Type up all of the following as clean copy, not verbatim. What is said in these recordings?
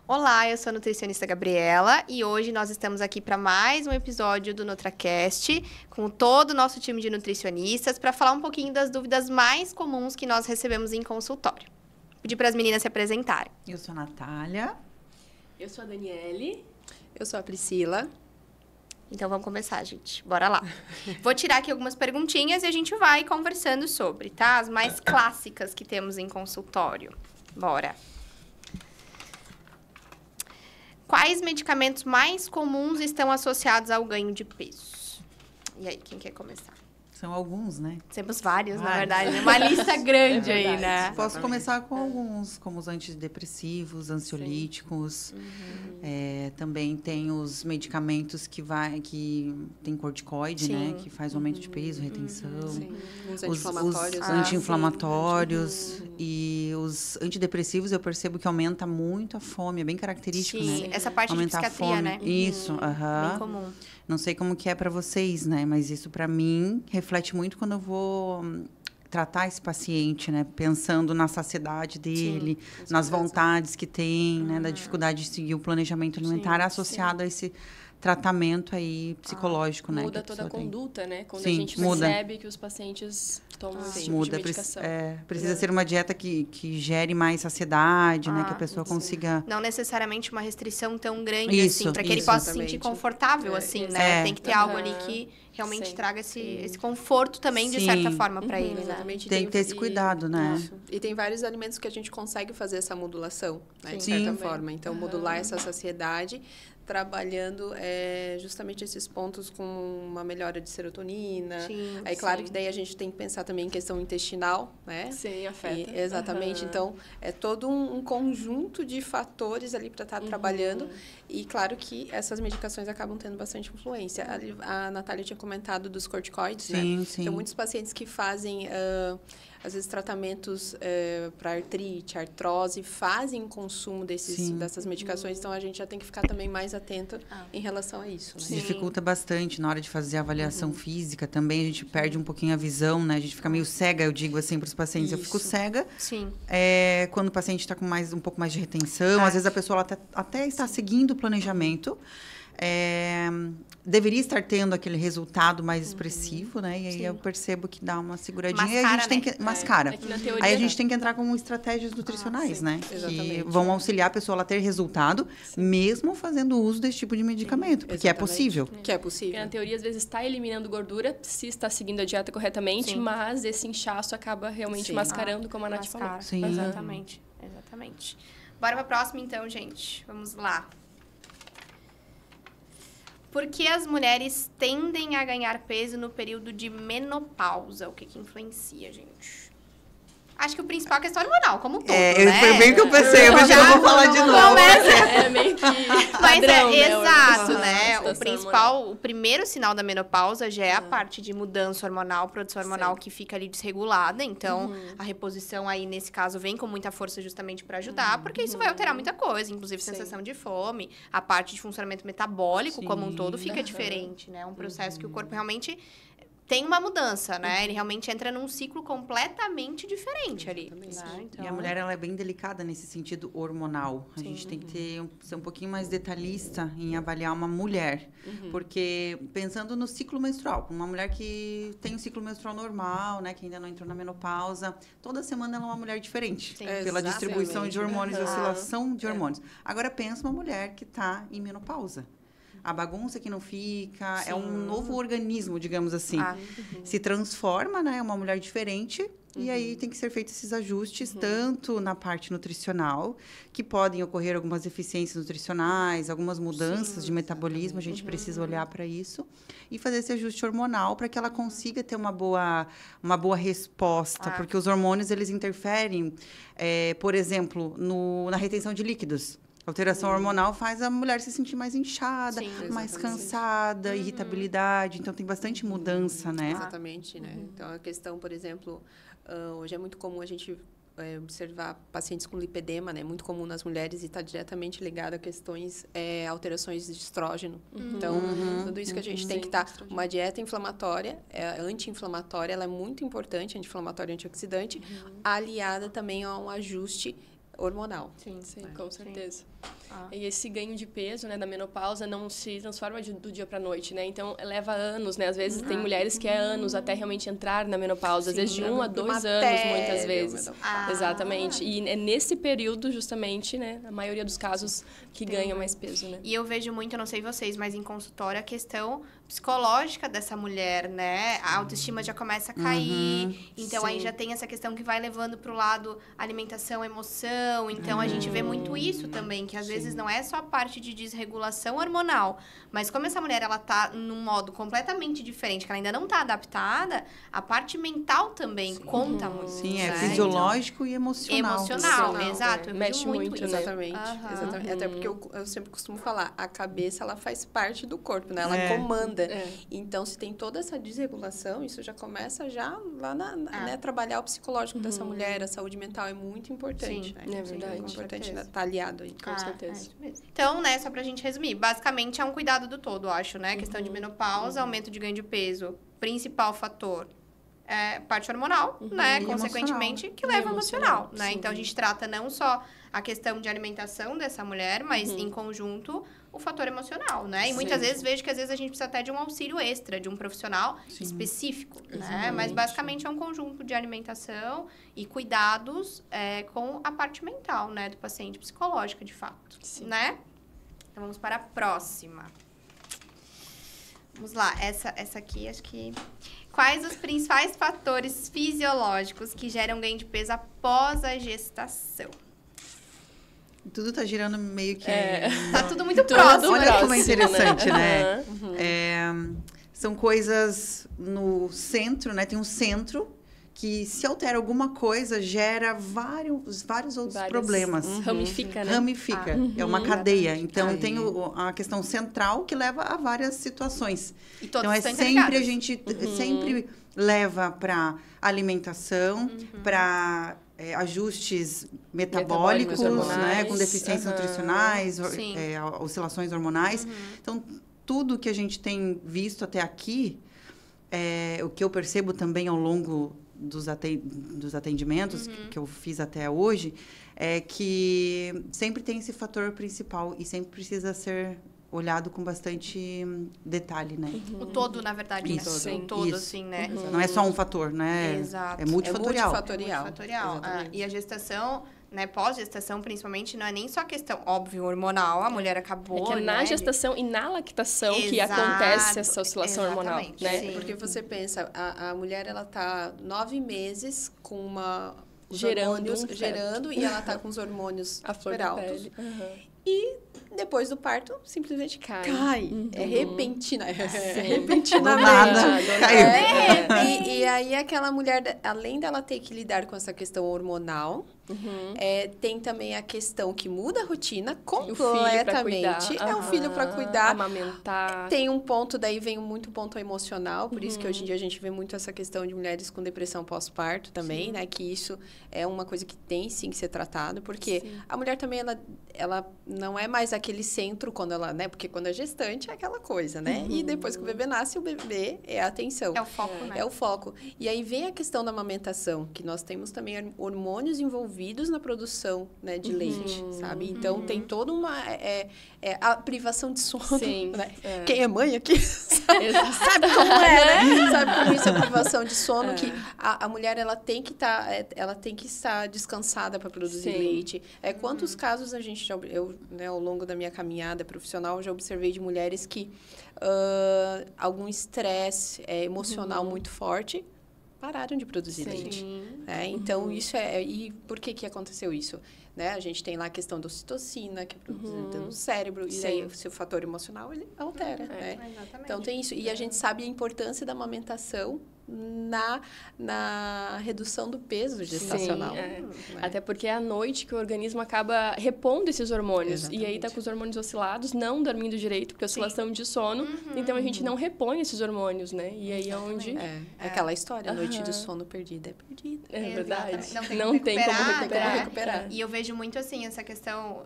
Olá, eu sou a nutricionista Gabriela e hoje nós estamos aqui para mais um episódio do NutraCast com todo o nosso time de nutricionistas para falar um pouquinho das dúvidas mais comuns que nós recebemos em consultório. Pedir para as meninas se apresentarem. Eu sou a Natália. Eu sou a Daniele. Eu sou a Priscila. Então vamos começar, gente. Bora lá. Vou tirar aqui algumas perguntinhas e a gente vai conversando sobre, tá? As mais clássicas que temos em consultório. Bora. Quais medicamentos mais comuns estão associados ao ganho de peso? E aí, quem quer começar? São alguns, né? Temos vários, na verdade. Uma lista grande aí, né? Posso começar com alguns, como os antidepressivos, ansiolíticos. Também tem os medicamentos que tem corticoide, né? Que faz aumento de peso, retenção. Os anti-inflamatórios. Os anti-inflamatórios. E os antidepressivos, eu percebo que aumenta muito a fome. É bem característico, né? Sim, essa parte Aumentar de psiquiatria, né? Isso, Bem comum. Não sei como que é para vocês, né? Mas isso, para mim, reflete muito quando eu vou tratar esse paciente, né? Pensando na saciedade dele, nas vontades que tem, né? Da dificuldade de seguir o planejamento alimentar associado a esse tratamento aí psicológico, né? Muda toda a conduta, né? Quando Sim, a gente percebe que os pacientes tomam esse tipo muda, de medicação. Precisa ser uma dieta que gere mais saciedade, né? Que a pessoa consiga... Não necessariamente uma restrição tão grande assim, para que ele possa se sentir confortável, assim, né? Tem que ter algo ali que realmente traga esse conforto também, de certa forma, para ele, né? Tem que ter esse cuidado, né? Isso. E tem vários alimentos que a gente consegue fazer essa modulação, né? De Sim. certa forma. Então, modular essa saciedade, trabalhando justamente esses pontos com uma melhora de serotonina. Sim, aí, claro que daí a gente tem que pensar também em questão intestinal, né? Sim, afeta. Exatamente. Então, é todo um conjunto de fatores ali para estar trabalhando. E, claro que essas medicações acabam tendo bastante influência. A Natália tinha comentado dos corticoides, né? Sim. Então, muitos pacientes que fazem... às vezes, tratamentos para artrite, artrose, fazem consumo dessas medicações. Então, a gente já tem que ficar também mais atento em relação a isso. Né? Dificulta bastante na hora de fazer a avaliação física também. A gente perde um pouquinho a visão, né? A gente fica meio cega, eu digo assim para os pacientes. Eu fico cega quando o paciente está com um pouco mais de retenção. Às vezes, a pessoa até está seguindo o planejamento. Deveria estar tendo aquele resultado mais expressivo, né? E aí eu percebo que dá uma seguradinha. Mascara, e a gente tem que... Mascara. Teoria, aí a gente tem que entrar com estratégias nutricionais, né? Exatamente. Que vão auxiliar a pessoa a ter resultado, mesmo fazendo uso desse tipo de medicamento. Porque é possível. Que é possível. Porque, na teoria, às vezes está eliminando gordura, se está seguindo a dieta corretamente, mas esse inchaço acaba realmente mascarando, como a Nath falou. Sim. Exatamente. Bora para a próxima, então, gente. Vamos lá. Por que as mulheres tendem a ganhar peso no período de menopausa? O que influencia, gente? Acho que o principal é a questão hormonal, como um todo, né? Foi bem que eu pensei, mas eu não vou falar de novo. É meio que Mas padrão, exato, né? né? O primeiro sinal da menopausa já é a parte de mudança hormonal, produção hormonal que fica ali desregulada. Então, a reposição aí, nesse caso, vem com muita força justamente para ajudar, porque isso vai alterar muita coisa, inclusive sensação de fome, a parte de funcionamento metabólico como um todo fica diferente, né? É um processo que o corpo realmente tem uma mudança, né? Ele realmente entra num ciclo completamente diferente ali. Né? Então... E a mulher, ela é bem delicada nesse sentido hormonal. A gente tem que ser um pouquinho mais detalhista em avaliar uma mulher. Porque, pensando no ciclo menstrual, uma mulher que tem um ciclo menstrual normal, né? Que ainda não entrou na menopausa, toda semana ela é uma mulher diferente. Pela distribuição de hormônios, oscilação de hormônios. Agora, pensa uma mulher que está em menopausa. A bagunça que não fica, é um novo organismo, digamos assim. Se transforma, né? É uma mulher diferente. E aí tem que ser feitos esses ajustes, tanto na parte nutricional, que podem ocorrer algumas deficiências nutricionais, algumas mudanças de metabolismo, a gente precisa olhar para isso, e fazer esse ajuste hormonal para que ela consiga ter uma boa resposta, porque os hormônios, eles interferem, por exemplo, na retenção de líquidos. A alteração hormonal faz a mulher se sentir mais inchada, mais cansada, irritabilidade. Então, tem bastante mudança, né? Exatamente, né? Então, a questão, por exemplo, hoje é muito comum a gente observar pacientes com lipedema, né? Muito comum nas mulheres e está diretamente ligado a questões, alterações de estrógeno. Então, tudo isso que a gente tem que estar... Uma dieta inflamatória, anti-inflamatória, ela é muito importante, anti-inflamatória e antioxidante, aliada também a um ajuste hormonal. Sim, com certeza. E esse ganho de peso, né, da menopausa não se transforma do dia para noite, né? Então, leva anos, né? Às vezes tem mulheres que é anos até realmente entrar na menopausa. Às vezes de 1 a 2 anos, muitas vezes. Exatamente. E é nesse período, justamente, né? A maioria dos casos que ganha mais peso, né? E eu vejo muito, eu não sei vocês, mas em consultório a questão psicológica dessa mulher, né? A autoestima já começa a cair. Então, aí já tem essa questão que vai levando pro lado alimentação, emoção. Então, a gente vê muito isso também, que às vezes não é só a parte de desregulação hormonal, mas como essa mulher, ela tá num modo completamente diferente, que ela ainda não tá adaptada, a parte mental também conta muito. Sim, é né? fisiológico e emocional. Emocional, exato. Eu Mexe vejo muito muito, isso. né? Exatamente. Até porque eu sempre costumo falar, a cabeça, ela faz parte do corpo, né? Ela comanda. Então, se tem toda essa desregulação, isso já começa já lá né, trabalhar o psicológico dessa mulher, a saúde mental é muito importante, né? É verdade. É importante estar aliado aí. Com certeza. Então, né, só pra gente resumir, basicamente é um cuidado do todo, acho, né? Questão de menopausa, aumento de ganho de peso, principal fator é parte hormonal, né? E Consequentemente, emocional. que leva ao emocional, né? Sim. Então, a gente trata não só a questão de alimentação dessa mulher, mas em conjunto o fator emocional, né? E muitas vezes vejo que às vezes a gente precisa até de um auxílio extra, de um profissional específico, né? Mas basicamente é um conjunto de alimentação e cuidados com a parte mental, né? Do paciente, psicológica, de fato, né? Então, vamos para a próxima. Vamos lá, essa aqui, acho que... Quais os principais fatores fisiológicos que geram ganho de peso após a gestação? Tudo tá girando meio que... Tá tudo muito próximo. Olha como é interessante, né? São coisas no centro, né? Tem um centro que, se altera alguma coisa, gera vários outros problemas. Ramifica, né? Ramifica. É uma cadeia. Então, tem a questão central que leva a várias situações. E todas então, estão sempre interligadas. a gente sempre leva para alimentação, para ajustes metabólicos, né? Com deficiências nutricionais, oscilações hormonais. Então, tudo que a gente tem visto até aqui, o que eu percebo também ao longo dos atendimentos que eu fiz até hoje, é que sempre tem esse fator principal e sempre precisa ser olhado com bastante detalhe, né? O todo, na verdade, Isso. né? Sim. O todo, Isso. assim, né? Não é só um fator, né? Exato. É multifatorial. Multifatorial. E a gestação, né, pós-gestação, principalmente, não é nem só a questão, óbvio, hormonal. A mulher acabou, que é na gestação e na lactação que acontece essa oscilação hormonal, né? Sim. Porque você pensa, a mulher, ela tá 9 meses com os Gerando hormônios, um feto. gerando, e ela tá com os hormônios A flor super da altos. pele. E depois do parto, simplesmente Cai. É repentina. Repentinamente. Do Caiu. E aí, aquela mulher, além dela ter que lidar com essa questão hormonal, tem também a questão que muda a rotina completamente. É um filho para cuidar. Amamentar. Tem um ponto, daí vem muito ponto emocional, por isso que hoje em dia a gente vê muito essa questão de mulheres com depressão pós-parto também, né? Que isso é uma coisa que tem sim que ser tratado, porque a mulher também, ela não é mais aquele centro quando ela, né? Porque quando é gestante é aquela coisa, né? E depois que o bebê nasce, o bebê é a atenção. É o foco, né? É o foco. E aí vem a questão da amamentação, que nós temos também hormônios envolvidos na produção, né, de leite, sabe? Então, tem toda uma... a privação de sono, Sim, né? Quem é mãe aqui sabe como né? Sabe como isso é privação de sono, que a mulher, ela tem que estar descansada para produzir leite. Quantos casos a gente né, ao longo da minha caminhada profissional, já observei de mulheres que algum estresse emocional muito forte pararam de produzir leite. Então, isso E por que aconteceu isso? Né? A gente tem lá a questão da ocitocina, que é produzida no cérebro, e aí o seu fator emocional, ele altera, né? Então, tem isso. E a gente sabe a importância da amamentação na redução do peso gestacional. Sim, Até porque é à noite que o organismo acaba repondo esses hormônios. Exatamente. E aí tá com os hormônios oscilados, não dormindo direito, porque é oscilação de sono. Então a gente não repõe esses hormônios, né? E aí é onde... Aquela história, a noite do sono perdida é perdida. É verdade. Não tem como recuperar. E eu vejo muito, assim, essa questão,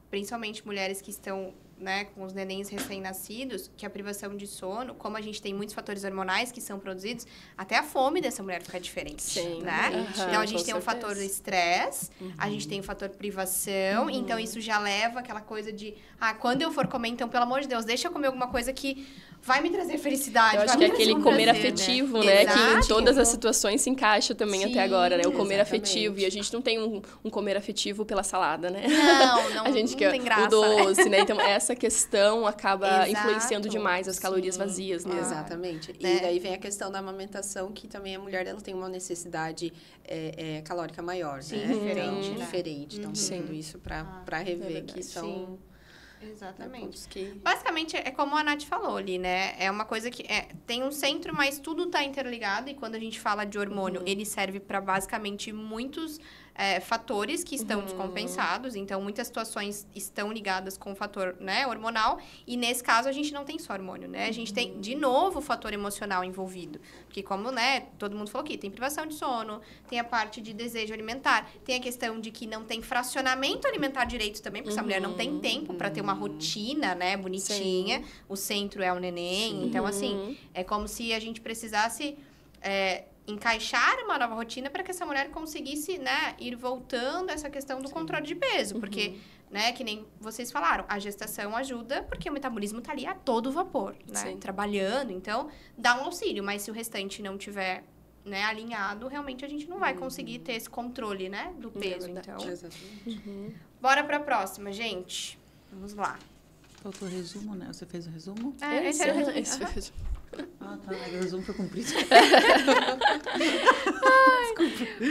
principalmente mulheres que estão né, com os nenéns recém-nascidos, que a privação de sono, como a gente tem muitos fatores hormonais que são produzidos, até a fome dessa mulher fica diferente, Sim, né? Então, a gente tem um fator estresse, a gente tem um fator privação, então isso já leva aquela coisa de, quando eu for comer, então, pelo amor de Deus, deixa eu comer alguma coisa que vai me trazer felicidade. Eu acho que é aquele comer afetivo, né? Que em todas as situações se encaixa também até agora, né? O comer afetivo. E a gente não tem um comer afetivo pela salada, né? Não, a gente não quer tem graça. o doce, né? Então, essa questão acaba influenciando demais as calorias vazias, né? Exatamente. E daí vem a questão da amamentação, que também a mulher ela tem uma necessidade calórica maior, Sim, né? diferente. Então, tudo isso para rever que são... Exatamente. Basicamente, é como a Nath falou ali, né? É uma coisa que tem um centro, mas tudo tá interligado. E quando a gente fala de hormônio, ele serve para basicamente muitos fatores que estão descompensados. Então, muitas situações estão ligadas com o fator, né, hormonal. E nesse caso, a gente não tem só hormônio, né? A gente tem, de novo, o fator emocional envolvido. Porque como, né, todo mundo falou aqui, tem privação de sono, tem a parte de desejo alimentar, tem a questão de que não tem fracionamento alimentar direito também, porque essa mulher não tem tempo para ter uma rotina, né, bonitinha. Sim. O centro é o neném. Sim. Então, assim, é como se a gente precisasse... encaixar uma nova rotina para que essa mulher conseguisse, né, ir voltando a essa questão do controle de peso. Porque, né, que nem vocês falaram, a gestação ajuda porque o metabolismo tá ali a todo vapor, né, trabalhando. Então, dá um auxílio. Mas se o restante não tiver, né, alinhado, realmente a gente não vai conseguir ter esse controle, né, do peso. Então, bora para a próxima, gente. Vamos lá. Faltou o resumo, né? Você fez o resumo? Esse era o resumo. Esse foi o resumo. Tá. O resumo foi cumprido.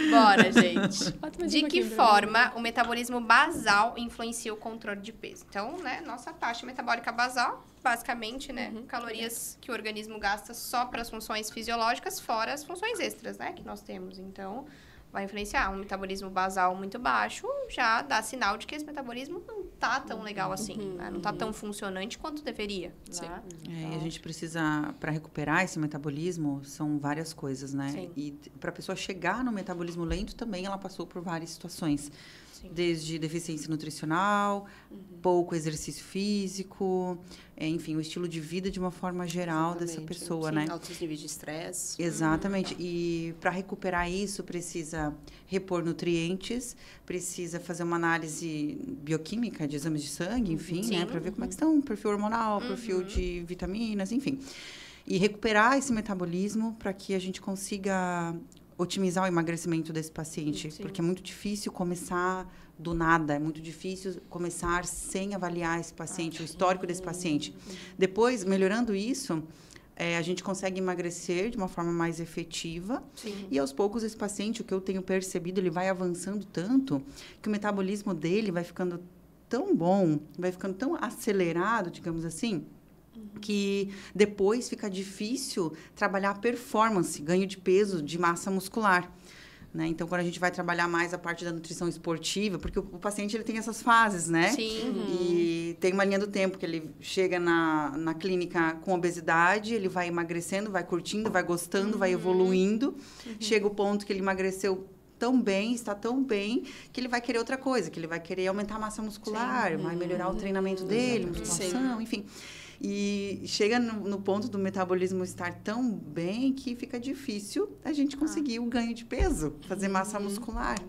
Bora, gente. De que forma o metabolismo basal influencia o controle de peso? Então, né, nossa taxa metabólica basal, basicamente, né, calorias que o organismo gasta só para as funções fisiológicas, fora as funções extras, né, que nós temos. Então, vai influenciar. Um metabolismo basal muito baixo já dá sinal de que esse metabolismo não tá tão legal assim, né? Não tá tão funcionante quanto deveria. Sim. Né? E a gente precisa, para recuperar esse metabolismo, são várias coisas, né? Sim. E para a pessoa chegar no metabolismo lento, também ela passou por várias situações. Sim. Desde deficiência nutricional, pouco exercício físico, enfim, o estilo de vida de uma forma geral dessa pessoa, Sim, né? altos níveis de estresse. Exatamente. E para recuperar isso, precisa repor nutrientes, precisa fazer uma análise bioquímica de exames de sangue, enfim, né? Para ver como é que estão o perfil hormonal, perfil de vitaminas, enfim. E recuperar esse metabolismo para que a gente consiga otimizar o emagrecimento desse paciente. Sim. Porque é muito difícil começar do nada, é muito difícil começar sem avaliar esse paciente, o histórico desse paciente. Depois, melhorando isso, a gente consegue emagrecer de uma forma mais efetiva. Sim. E, aos poucos, esse paciente, o que eu tenho percebido, ele vai avançando tanto que o metabolismo dele vai ficando tão bom, vai ficando tão acelerado, digamos assim, que depois fica difícil trabalhar a performance, ganho de peso, de massa muscular. Né? Então, quando a gente vai trabalhar mais a parte da nutrição esportiva, porque o paciente ele tem essas fases, né? Sim. E tem uma linha do tempo que ele chega na clínica com obesidade, ele vai emagrecendo, vai curtindo, vai gostando, vai evoluindo. Chega o ponto que ele emagreceu tão bem, está tão bem, que ele vai querer outra coisa, que ele vai querer aumentar a massa muscular, vai melhorar o treinamento dele, musculação, enfim. E chega no ponto do metabolismo estar tão bem que fica difícil a gente conseguir o ganho de peso, fazer massa muscular.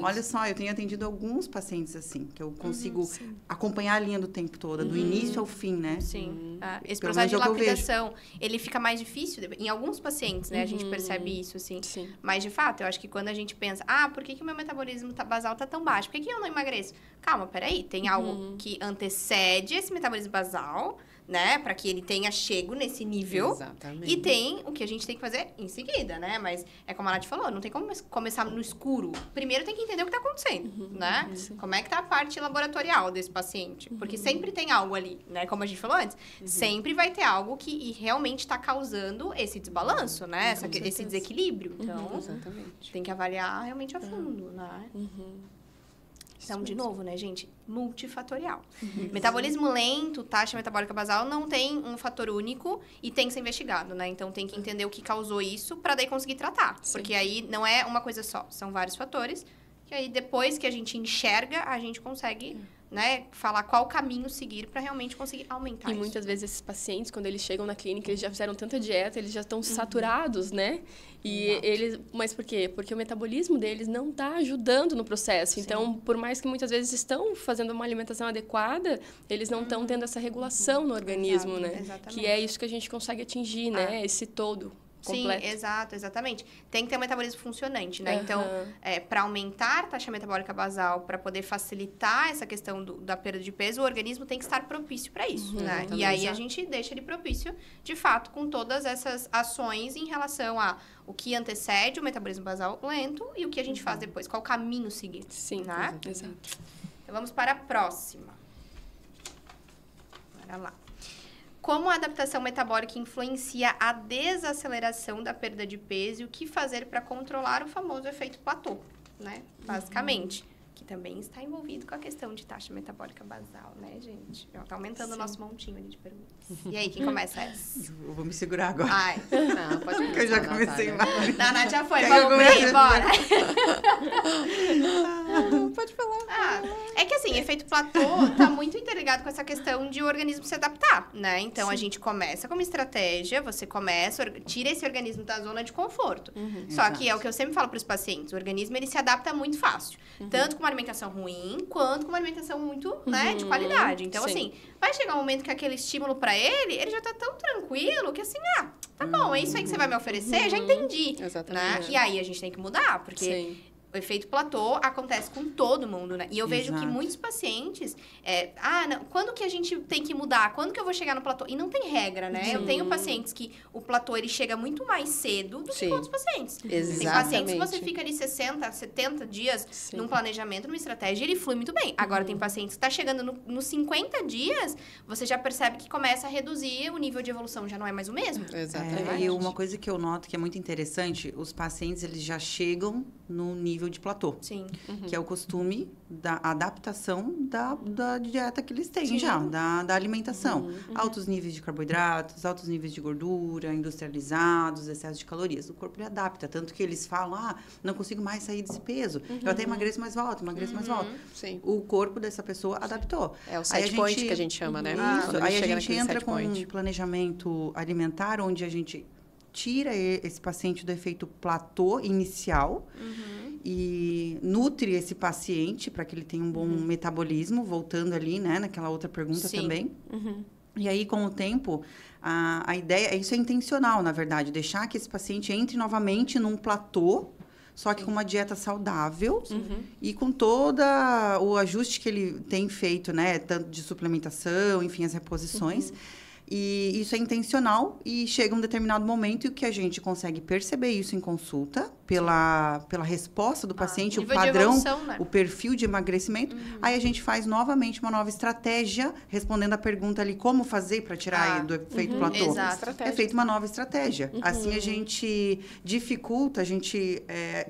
Olha só, eu tenho atendido alguns pacientes assim, que eu consigo acompanhar a linha do tempo todo, do início ao fim, né? Sim. Esse processo de lapidação, ele fica mais difícil em alguns pacientes, né? A gente percebe isso, assim. Sim. Mas, de fato, eu acho que quando a gente pensa, por que o meu metabolismo basal tá tão baixo? Por que eu não emagreço? Calma, peraí, tem algo que antecede esse metabolismo basal, né? Para que ele tenha chego nesse nível. Exatamente. E tem o que a gente tem que fazer em seguida, né? Mas é como a Nath falou, não tem como começar no escuro. Primeiro tem que entender o que tá acontecendo, né? Como é que tá a parte laboratorial desse paciente. Porque sempre tem algo ali, né? Como a gente falou antes. Sempre vai ter algo que realmente tá causando esse desbalanço, né? Esse desequilíbrio. Então, tem que avaliar realmente a fundo, né? Então, de novo, né, gente? Multifatorial. Metabolismo lento, taxa metabólica basal, não tem um fator único e tem que ser investigado, né? Então, tem que entender o que causou isso para daí conseguir tratar. Sim. Porque aí não é uma coisa só, são vários fatores. E aí, depois que a gente enxerga, a gente consegue, né, falar qual caminho seguir para realmente conseguir aumentar E isso. muitas vezes esses pacientes, quando eles chegam na clínica, eles já fizeram tanta dieta, eles já estão saturados, né? E mas por quê? Porque o metabolismo deles não está ajudando no processo. Então, por mais que muitas vezes estão fazendo uma alimentação adequada, eles não estão tendo essa regulação no organismo, né? Exatamente. Que é isso que a gente consegue atingir, né? Esse todo. Completo. Sim, exato, exatamente. Tem que ter um metabolismo funcionante, né? Então, para aumentar a taxa metabólica basal, para poder facilitar essa questão da perda de peso, o organismo tem que estar propício para isso, né? E aí a gente deixa ele propício, de fato, com todas essas ações em relação a o que antecede o metabolismo basal lento e o que a gente faz depois, qual caminho seguir. Sim, né? exato. Então, vamos para a próxima. Bora lá. Como a adaptação metabólica influencia a desaceleração da perda de peso e o que fazer para controlar o famoso efeito platô, né? Basicamente. Que também está envolvido com a questão de taxa metabólica basal, né, gente? Tá aumentando o nosso montinho ali de perguntas. E aí, quem começa essa? Eu vou me segurar agora. Ai, Não, pode começar, Porque eu já comecei Natália. a Nath já foi, Eu vamos comecei. bem, bora. Pode falar. É que assim, efeito platô tá muito interligado com essa questão de o organismo se adaptar, né? Então, a gente começa com uma estratégia, você começa, tira esse organismo da zona de conforto. Só que é o que eu sempre falo para os pacientes, o organismo, ele se adapta muito fácil. Tanto com uma alimentação ruim, quanto com uma alimentação muito, né, de qualidade. Então, assim, vai chegar um momento que aquele estímulo para ele já tá tão tranquilo que assim, tá bom, é isso aí que você vai me oferecer, já entendi. Exatamente. Né? E aí, a gente tem que mudar, porque... Sim. O efeito platô acontece com todo mundo, né? E eu vejo que Exato. muitos pacientes... não, quando que a gente tem que mudar? Quando que eu vou chegar no platô? E não tem regra, né? Eu tenho pacientes que o platô, ele chega muito mais cedo do que outros pacientes. Exatamente. Tem pacientes que você fica ali 60, 70 dias num planejamento, numa estratégia, e ele flui muito bem. Agora, tem pacientes que tá chegando nos 50 dias, você já percebe que começa a reduzir, o nível de evolução já não é mais o mesmo. Exatamente. E uma coisa que eu noto que é muito interessante, os pacientes, eles já chegam no nível de platô. Sim. Que é o costume da adaptação da dieta que eles têm já, da alimentação. Altos níveis de carboidratos, altos níveis de gordura, industrializados, excesso de calorias. O corpo ele adapta, tanto que eles falam, não consigo mais sair desse peso. Eu até emagreço mais volta, emagreço mais volta. Sim. O corpo dessa pessoa adaptou. É o set point que a gente chama, né? Isso. Quando Aí a chega gente naquele entra set com point. um planejamento alimentar, onde a gente tira esse paciente do efeito platô inicial e nutre esse paciente para que ele tenha um bom metabolismo, voltando ali, né, naquela outra pergunta também. E aí, com o tempo, a ideia, isso é intencional, na verdade, deixar que esse paciente entre novamente num platô, só que com uma dieta saudável e com todo o ajuste que ele tem feito, né, tanto de suplementação, enfim, as reposições. E isso é intencional e chega um determinado momento em que a gente consegue perceber isso em consulta, pela resposta do paciente, o nível de padrão, evolução, né? o perfil de emagrecimento. Aí a gente faz novamente uma nova estratégia, respondendo a pergunta ali, como fazer para tirar do efeito platô? Exato. É feita uma nova estratégia. Assim a gente dificulta,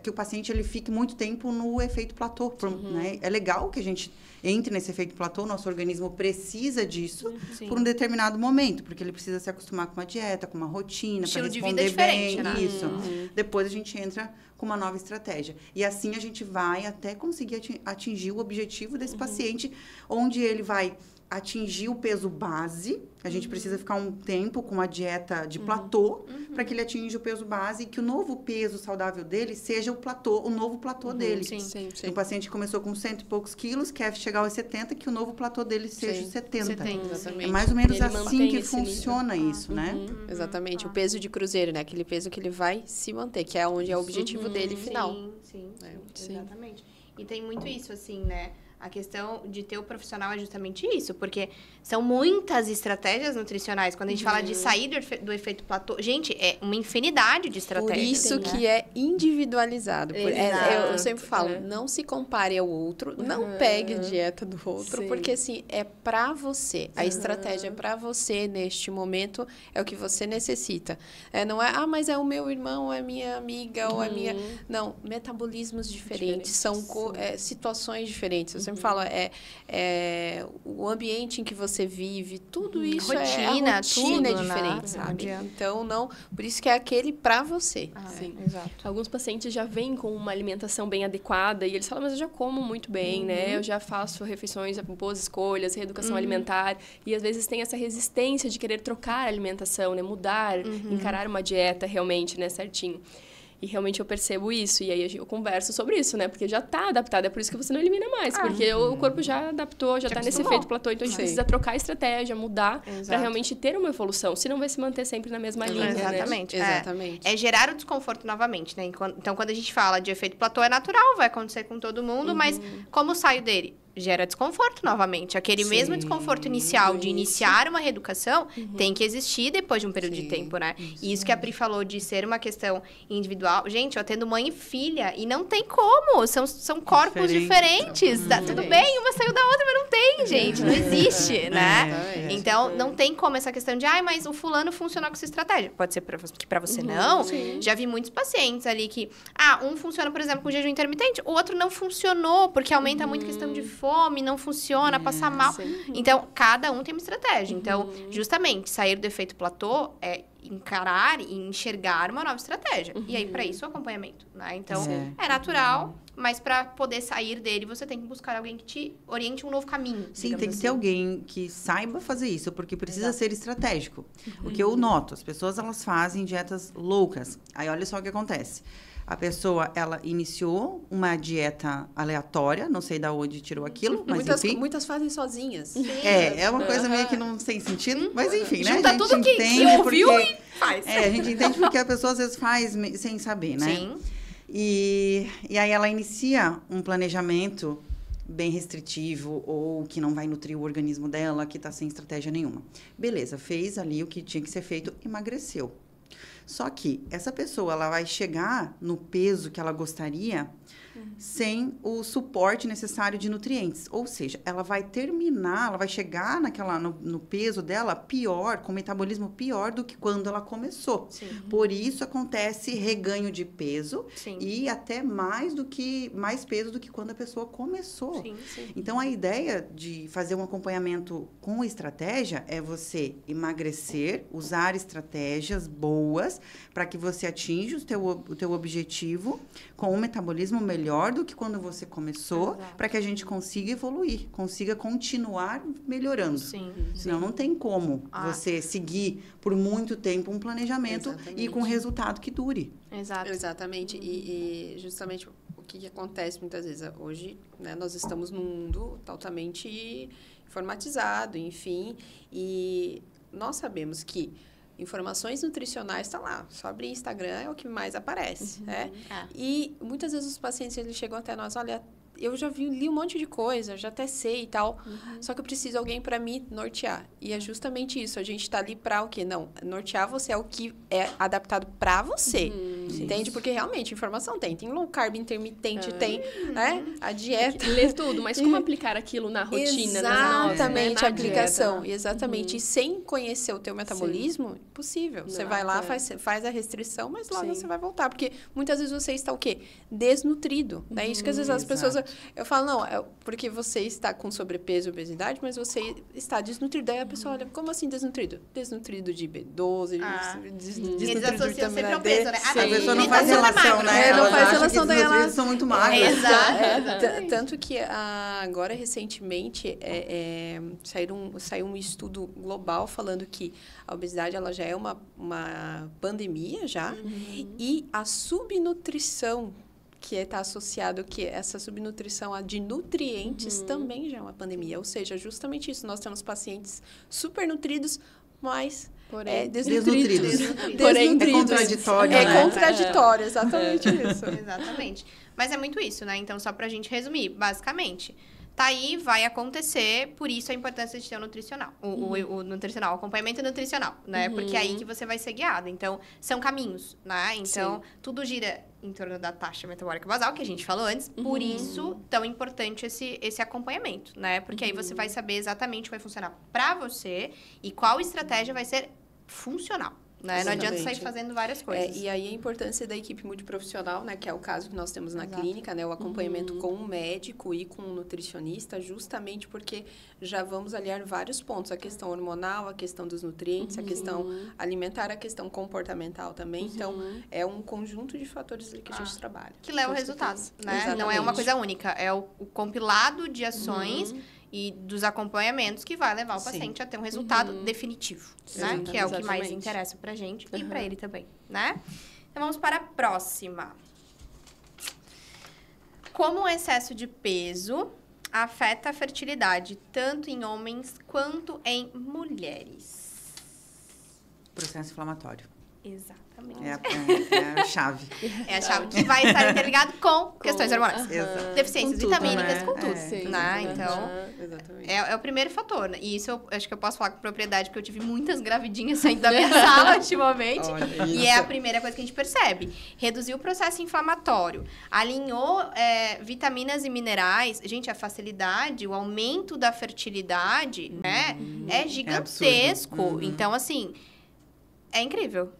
que o paciente ele fique muito tempo no efeito platô. Né? É legal que a gente entre nesse efeito platô, o nosso organismo precisa disso por um determinado momento, porque ele precisa se acostumar com uma dieta, com uma rotina, para responder bem. Né? Isso. Depois a gente entra com uma nova estratégia. E assim a gente vai até conseguir atingir o objetivo desse paciente, onde ele vai atingir o peso base. A gente precisa ficar um tempo com uma dieta de platô para que ele atinja o peso base e que o novo peso saudável dele seja o novo platô dele. Sim. O paciente começou com 100 e poucos quilos, quer chegar aos 70, que o novo platô dele seja os 70. Exatamente. É mais ou menos Ele assim mantém que esse funciona isso, né? Exatamente. O peso de cruzeiro, né? Aquele peso que ele vai se manter, que é onde é o objetivo dele final. Sim, exatamente. E tem muito isso, assim, né? A questão de ter o profissional é justamente isso, porque são muitas estratégias nutricionais. Quando a gente fala de sair do efeito platô, gente, é uma infinidade de estratégias. Por isso que é individualizado. Eu sempre falo, É. não se compare ao outro, não pegue a dieta do outro, Sim. porque assim, é pra você. A estratégia é pra você neste momento, é o que você necessita. Não é, mas é o meu irmão, é minha amiga, ou é minha... Não, metabolismos diferentes, são situações diferentes. Eu sempre falo, o o ambiente em que você vive, tudo isso rotina, a rotina tudo, é diferente, né? sabe? Então, por isso que é aquele pra você. Sim. Exato. Alguns pacientes já vêm com uma alimentação bem adequada e eles falam, mas eu já como muito bem, né? Eu já faço refeições, boas escolhas, reeducação alimentar. E às vezes tem essa resistência de querer trocar a alimentação, né? Mudar, encarar uma dieta realmente, né? Certinho. E realmente eu percebo isso. E aí eu converso sobre isso, né? Porque já tá adaptado. É por isso que você não elimina mais. Porque o corpo já adaptou, já tá nesse efeito platô. Então a gente precisa trocar a estratégia, mudar para realmente ter uma evolução. Senão vai se manter sempre na mesma linha, Exatamente. né? Exatamente. É gerar o desconforto novamente, né? Então, quando a gente fala de efeito platô, é natural, vai acontecer com todo mundo. Mas como saio dele? Gera desconforto novamente. Aquele mesmo desconforto inicial de iniciar uma reeducação tem que existir depois de um período de tempo, né? E isso que a Pri falou de ser uma questão individual. Gente, eu atendo mãe e filha e não tem como. São corpos diferentes. Tudo bem, uma saiu da outra, mas não tem, gente. Não existe, né? Então, não tem como essa questão de, mas o fulano funcionou com essa estratégia. Pode ser que pra você não. Já vi muitos pacientes ali que, um funciona, por exemplo, com jejum intermitente, o outro não funcionou, porque aumenta muito a questão de fome, não funciona, passa mal. Então, cada um tem uma estratégia. Então, justamente, sair do efeito platô é encarar e enxergar uma nova estratégia. E aí, para isso, o acompanhamento, né? Então, é natural, mas para poder sair dele, você tem que buscar alguém que te oriente um novo caminho. Sim, tem que ter alguém que saiba fazer isso, porque precisa ser estratégico. O que eu noto, as pessoas, elas fazem dietas loucas. Aí, olha só o que acontece. A pessoa, ela iniciou uma dieta aleatória, não sei de onde tirou aquilo, mas enfim. Muitas fazem sozinhas. Sim. É uma coisa meio que não tem sentido, mas enfim, né? Junta tudo que ouviu e faz. A gente entende porque a pessoa às vezes faz sem saber, né? Sim. E aí ela inicia um planejamento bem restritivo ou que não vai nutrir o organismo dela, que está sem estratégia nenhuma. Beleza, fez ali o que tinha que ser feito, emagreceu. Só que essa pessoa, ela vai chegar no peso que ela gostaria sem o suporte necessário de nutrientes. Ou seja, ela vai terminar, ela vai chegar no peso dela pior, com metabolismo pior do que quando ela começou. Por isso acontece reganho de peso e até mais peso do que quando a pessoa começou. Então, a ideia de fazer um acompanhamento com estratégia é você emagrecer, usar estratégias boas para que você atinja o teu objetivo com um metabolismo melhor do que quando você começou, para que a gente consiga evoluir, consiga continuar melhorando. Senão não tem como você seguir por muito tempo um planejamento e com resultado que dure. Exatamente. E justamente o que acontece muitas vezes hoje, né, nós estamos num mundo totalmente informatizado, enfim, e nós sabemos que informações nutricionais está lá. Só abrir Instagram é o que mais aparece, né? E muitas vezes os pacientes eles chegam até nós, olha, eu já li um monte de coisa, já até sei e tal, só que eu preciso de alguém para me nortear. E é justamente isso, a gente está ali para o quê? Não, nortear você é o que é adaptado para você, entende? Porque realmente informação tem low carb intermitente, tem, né? A dieta. Ler tudo, mas como aplicar aquilo na rotina, exatamente, na a aplicação, dieta. Exatamente. E sem conhecer o teu metabolismo, impossível. Você vai lá, faz a restrição, mas logo você vai voltar, porque muitas vezes você está o quê? Desnutrido, né? Isso que às vezes as pessoas... Eu falo, não, é porque você está com sobrepeso e obesidade, mas você está desnutrido. Daí a pessoa olha, como assim desnutrido? Desnutrido de B12, desnutrido de vitamina D. Né? A pessoa não faz relação, né? Não faz relação daí ela... são muito magras. Exato. Tanto que agora, recentemente, saiu um estudo global falando que a obesidade ela já é uma pandemia já, e a subnutrição que está associado que essa subnutrição de nutrientes também já é uma pandemia. Ou seja, justamente isso. Nós temos pacientes supernutridos, mas desnutridos. Porém, é contraditório, É contraditório, exatamente isso. Exatamente. Mas é muito isso, né? Então, só pra gente resumir, basicamente... Tá aí, vai acontecer, por isso a importância de ter o nutricional. O nutricional, o acompanhamento nutricional, né? Porque é aí que você vai ser guiado. Então, são caminhos, né? Então, tudo gira em torno da taxa metabólica basal, que a gente falou antes. Por isso, tão importante esse acompanhamento, né? Porque aí você vai saber exatamente o que vai funcionar pra você e qual estratégia vai ser funcional. né? Não adianta sair fazendo várias coisas. E aí a importância da equipe multiprofissional, né? Que é o caso que nós temos na clínica, né? O acompanhamento com um médico e com um nutricionista, justamente porque já vamos aliar vários pontos. A questão hormonal, a questão dos nutrientes, a questão alimentar, a questão comportamental também. Então, é um conjunto de fatores ali que a gente trabalha. Que leva ao resultado, né? Exatamente. Não é uma coisa única, é o compilado de ações e dos acompanhamentos que vai levar o paciente a ter um resultado definitivo, né? Que é o que mais interessa pra gente e pra ele também, né? Então, vamos para a próxima. Como o excesso de peso afeta a fertilidade, tanto em homens quanto em mulheres? Processo inflamatório. Exatamente. É a chave. É a chave que vai estar interligado com questões hormonais. Deficiências com tudo, vitamínicas, né? com tudo. Né? Então, exatamente. É o primeiro fator. Né? E isso eu acho que eu posso falar com propriedade, porque eu tive muitas gravidinhas saindo da minha sala ultimamente. E é a primeira coisa que a gente percebe. Reduziu o processo inflamatório. Alinhou vitaminas e minerais. Gente, a facilidade, o aumento da fertilidade, né? É gigantesco. Então, assim... É incrível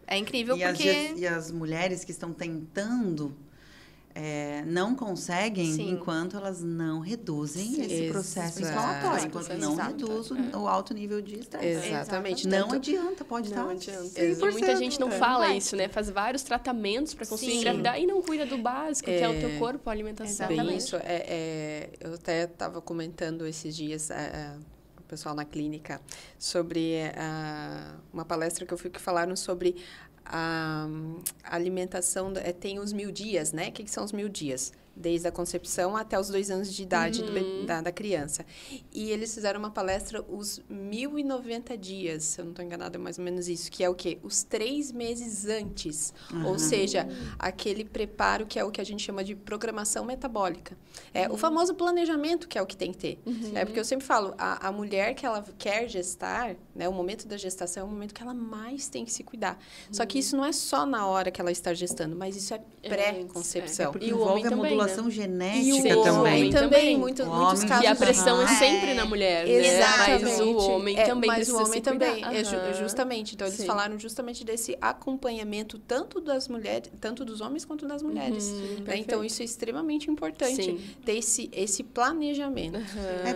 porque... E as mulheres que estão tentando não conseguem enquanto elas não reduzem esse processo inflamatório, enquanto não reduzem o alto nível de estresse. Exatamente. Não adianta, pode estar. Não adianta. E muita gente não fala isso, né? Faz vários tratamentos para conseguir engravidar e não cuida do básico, que é o teu corpo, a alimentação. Bem, isso. Eu até estava comentando esses dias... o pessoal na clínica, sobre uma palestra que eu fui que falaram sobre a alimentação, tem os 1000 dias, né? O que são os 1000 dias? Desde a concepção até os 2 anos de idade da criança. E eles fizeram uma palestra, os 1090 dias, se eu não estou enganada, é mais ou menos isso, que é o quê? Os 3 meses antes. Ou seja, aquele preparo que é o que a gente chama de programação metabólica. O famoso planejamento que é o que tem que ter. Porque eu sempre falo, a mulher que ela quer gestar, né, o momento da gestação é o momento que ela mais tem que se cuidar. Só que isso não é só na hora que ela está gestando, mas isso é pré-concepção. Porque envolve a modulação genética e o também. Também, muitos casos. E a pressão é sempre na mulher, exatamente. Né? Mas o homem também mas o homem também, justamente. Então, eles falaram justamente desse acompanhamento, tanto das mulheres, tanto dos homens quanto das mulheres. Né? Então, isso é extremamente importante, ter esse planejamento.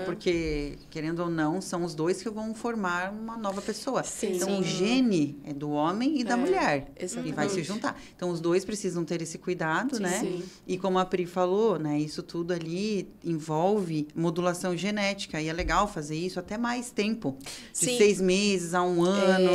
Porque, querendo ou não, são os dois que vão formar uma nova pessoa. Então, o gene é do homem e da mulher. E vai se juntar. Então, os dois precisam ter esse cuidado, né? E como a Pri falou, né? Isso tudo ali envolve modulação genética. E é legal fazer isso até mais tempo. De 6 meses a 1 ano.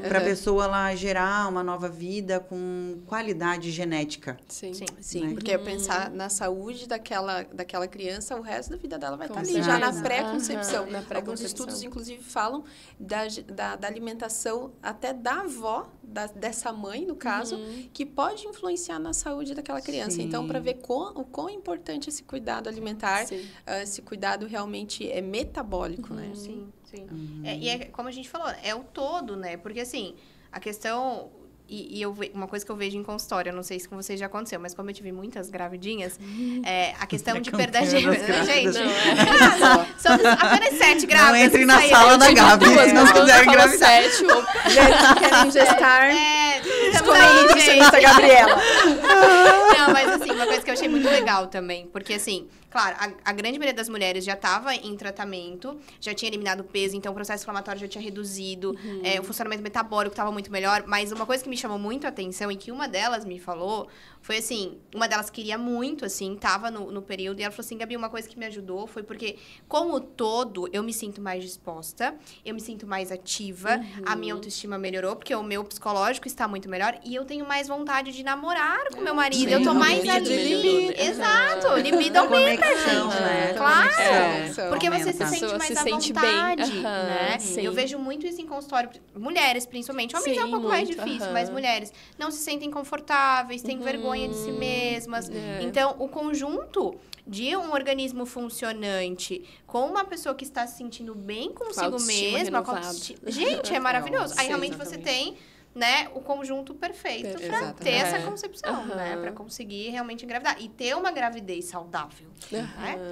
Para a pessoa lá gerar uma nova vida com qualidade genética. Né? Porque é pensar na saúde daquela criança, o resto da vida dela vai estar ali, já na pré-concepção. Alguns estudos, inclusive, falam da alimentação até da avó, dessa mãe, no caso, que pode influenciar na saúde daquela criança. Então, para ver o quão importante esse cuidado alimentar, esse cuidado realmente é metabólico, né? Sim. E é como a gente falou, é o todo, né? Porque, assim, a questão... uma coisa que eu vejo em consultório, eu não sei se com vocês já aconteceu, mas como eu tive muitas gravidinhas, a questão de perda de... Gente, somos apenas 7 grávidas. Não entre na sala da Gabi, se não quiser engravidar. 7, ou querem gestar... Também, gente. Gabriela. Não, mas assim, uma coisa que eu achei muito legal também, porque assim, claro, a grande maioria das mulheres já estava em tratamento, já tinha eliminado o peso, então o processo inflamatório já tinha reduzido, o funcionamento metabólico estava muito melhor, mas uma coisa que me chamou muito a atenção e que uma delas me falou, foi assim, uma delas queria muito, assim, tava no período, e ela falou assim, Gabi, uma coisa que me ajudou foi porque, como todo, eu me sinto mais disposta, eu me sinto mais ativa, a minha autoestima melhorou, porque o meu psicológico está muito melhor, e eu tenho mais vontade de namorar com meu marido, eu tô mais ali. Exato, libido aumenta, gente. Né? Claro, porque você se sente mais à sente vontade, bem. né? Eu vejo muito isso em consultório, mulheres principalmente, homens é um pouco mais difícil, mas mulheres não se sentem confortáveis, têm vergonha de si mesmas. Então, o conjunto de um organismo funcionante com uma pessoa que está se sentindo bem consigo mesma, gente, é maravilhoso. Aí realmente você tem né, o conjunto perfeito para ter essa concepção, né? Para conseguir realmente engravidar. E ter uma gravidez saudável. Né?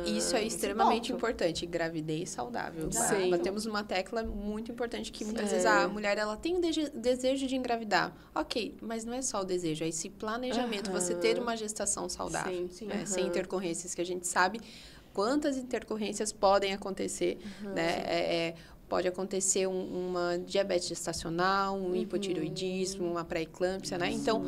Isso é extremamente importante. Gravidez saudável. Sim. Batemos uma tecla muito importante que muitas vezes a mulher ela tem o desejo de engravidar. Ok, mas não é só o desejo, é esse planejamento. Você ter uma gestação saudável. Sem intercorrências, que a gente sabe quantas intercorrências podem acontecer, né? Pode acontecer uma diabetes gestacional, um hipotireoidismo, uma pré-eclâmpsia, né? Então,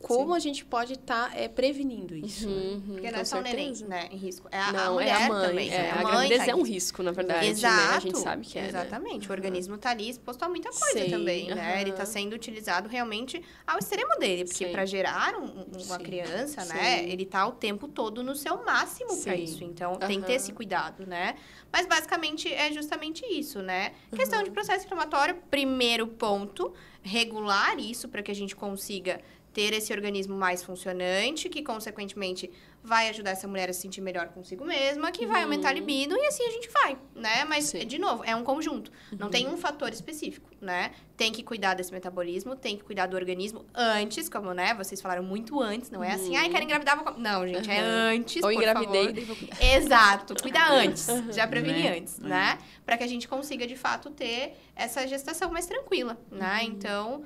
como a gente pode estar prevenindo isso? Porque não é só o neném, né, em risco. É a Não, mulher é a mãe também. a gravidez é um risco, na verdade. Exato. Né? A gente sabe que é. Exatamente. O organismo está ali exposto a muita coisa também, né? Ele está sendo utilizado realmente ao extremo dele. Porque para gerar uma criança, né? Ele está o tempo todo no seu máximo para isso. Então, tem que ter esse cuidado, né? Mas, basicamente, é justamente isso, né? Questão de processo inflamatório, primeiro ponto, regular isso para que a gente consiga ter esse organismo mais funcionante, que, consequentemente, vai ajudar essa mulher a se sentir melhor consigo mesma, que vai aumentar a libido, e assim a gente vai, né? Mas, de novo, é um conjunto. Não tem um fator específico, né? Tem que cuidar desse metabolismo, tem que cuidar do organismo antes, como, né? Vocês falaram muito antes, não é assim, ai, quero engravidar, vou... Não, gente, é antes, Ou por engravidei, favor. daí vou cuidar. Exato, cuida antes, já prevenir antes, né? Para que a gente consiga, de fato, ter essa gestação mais tranquila, né? Então...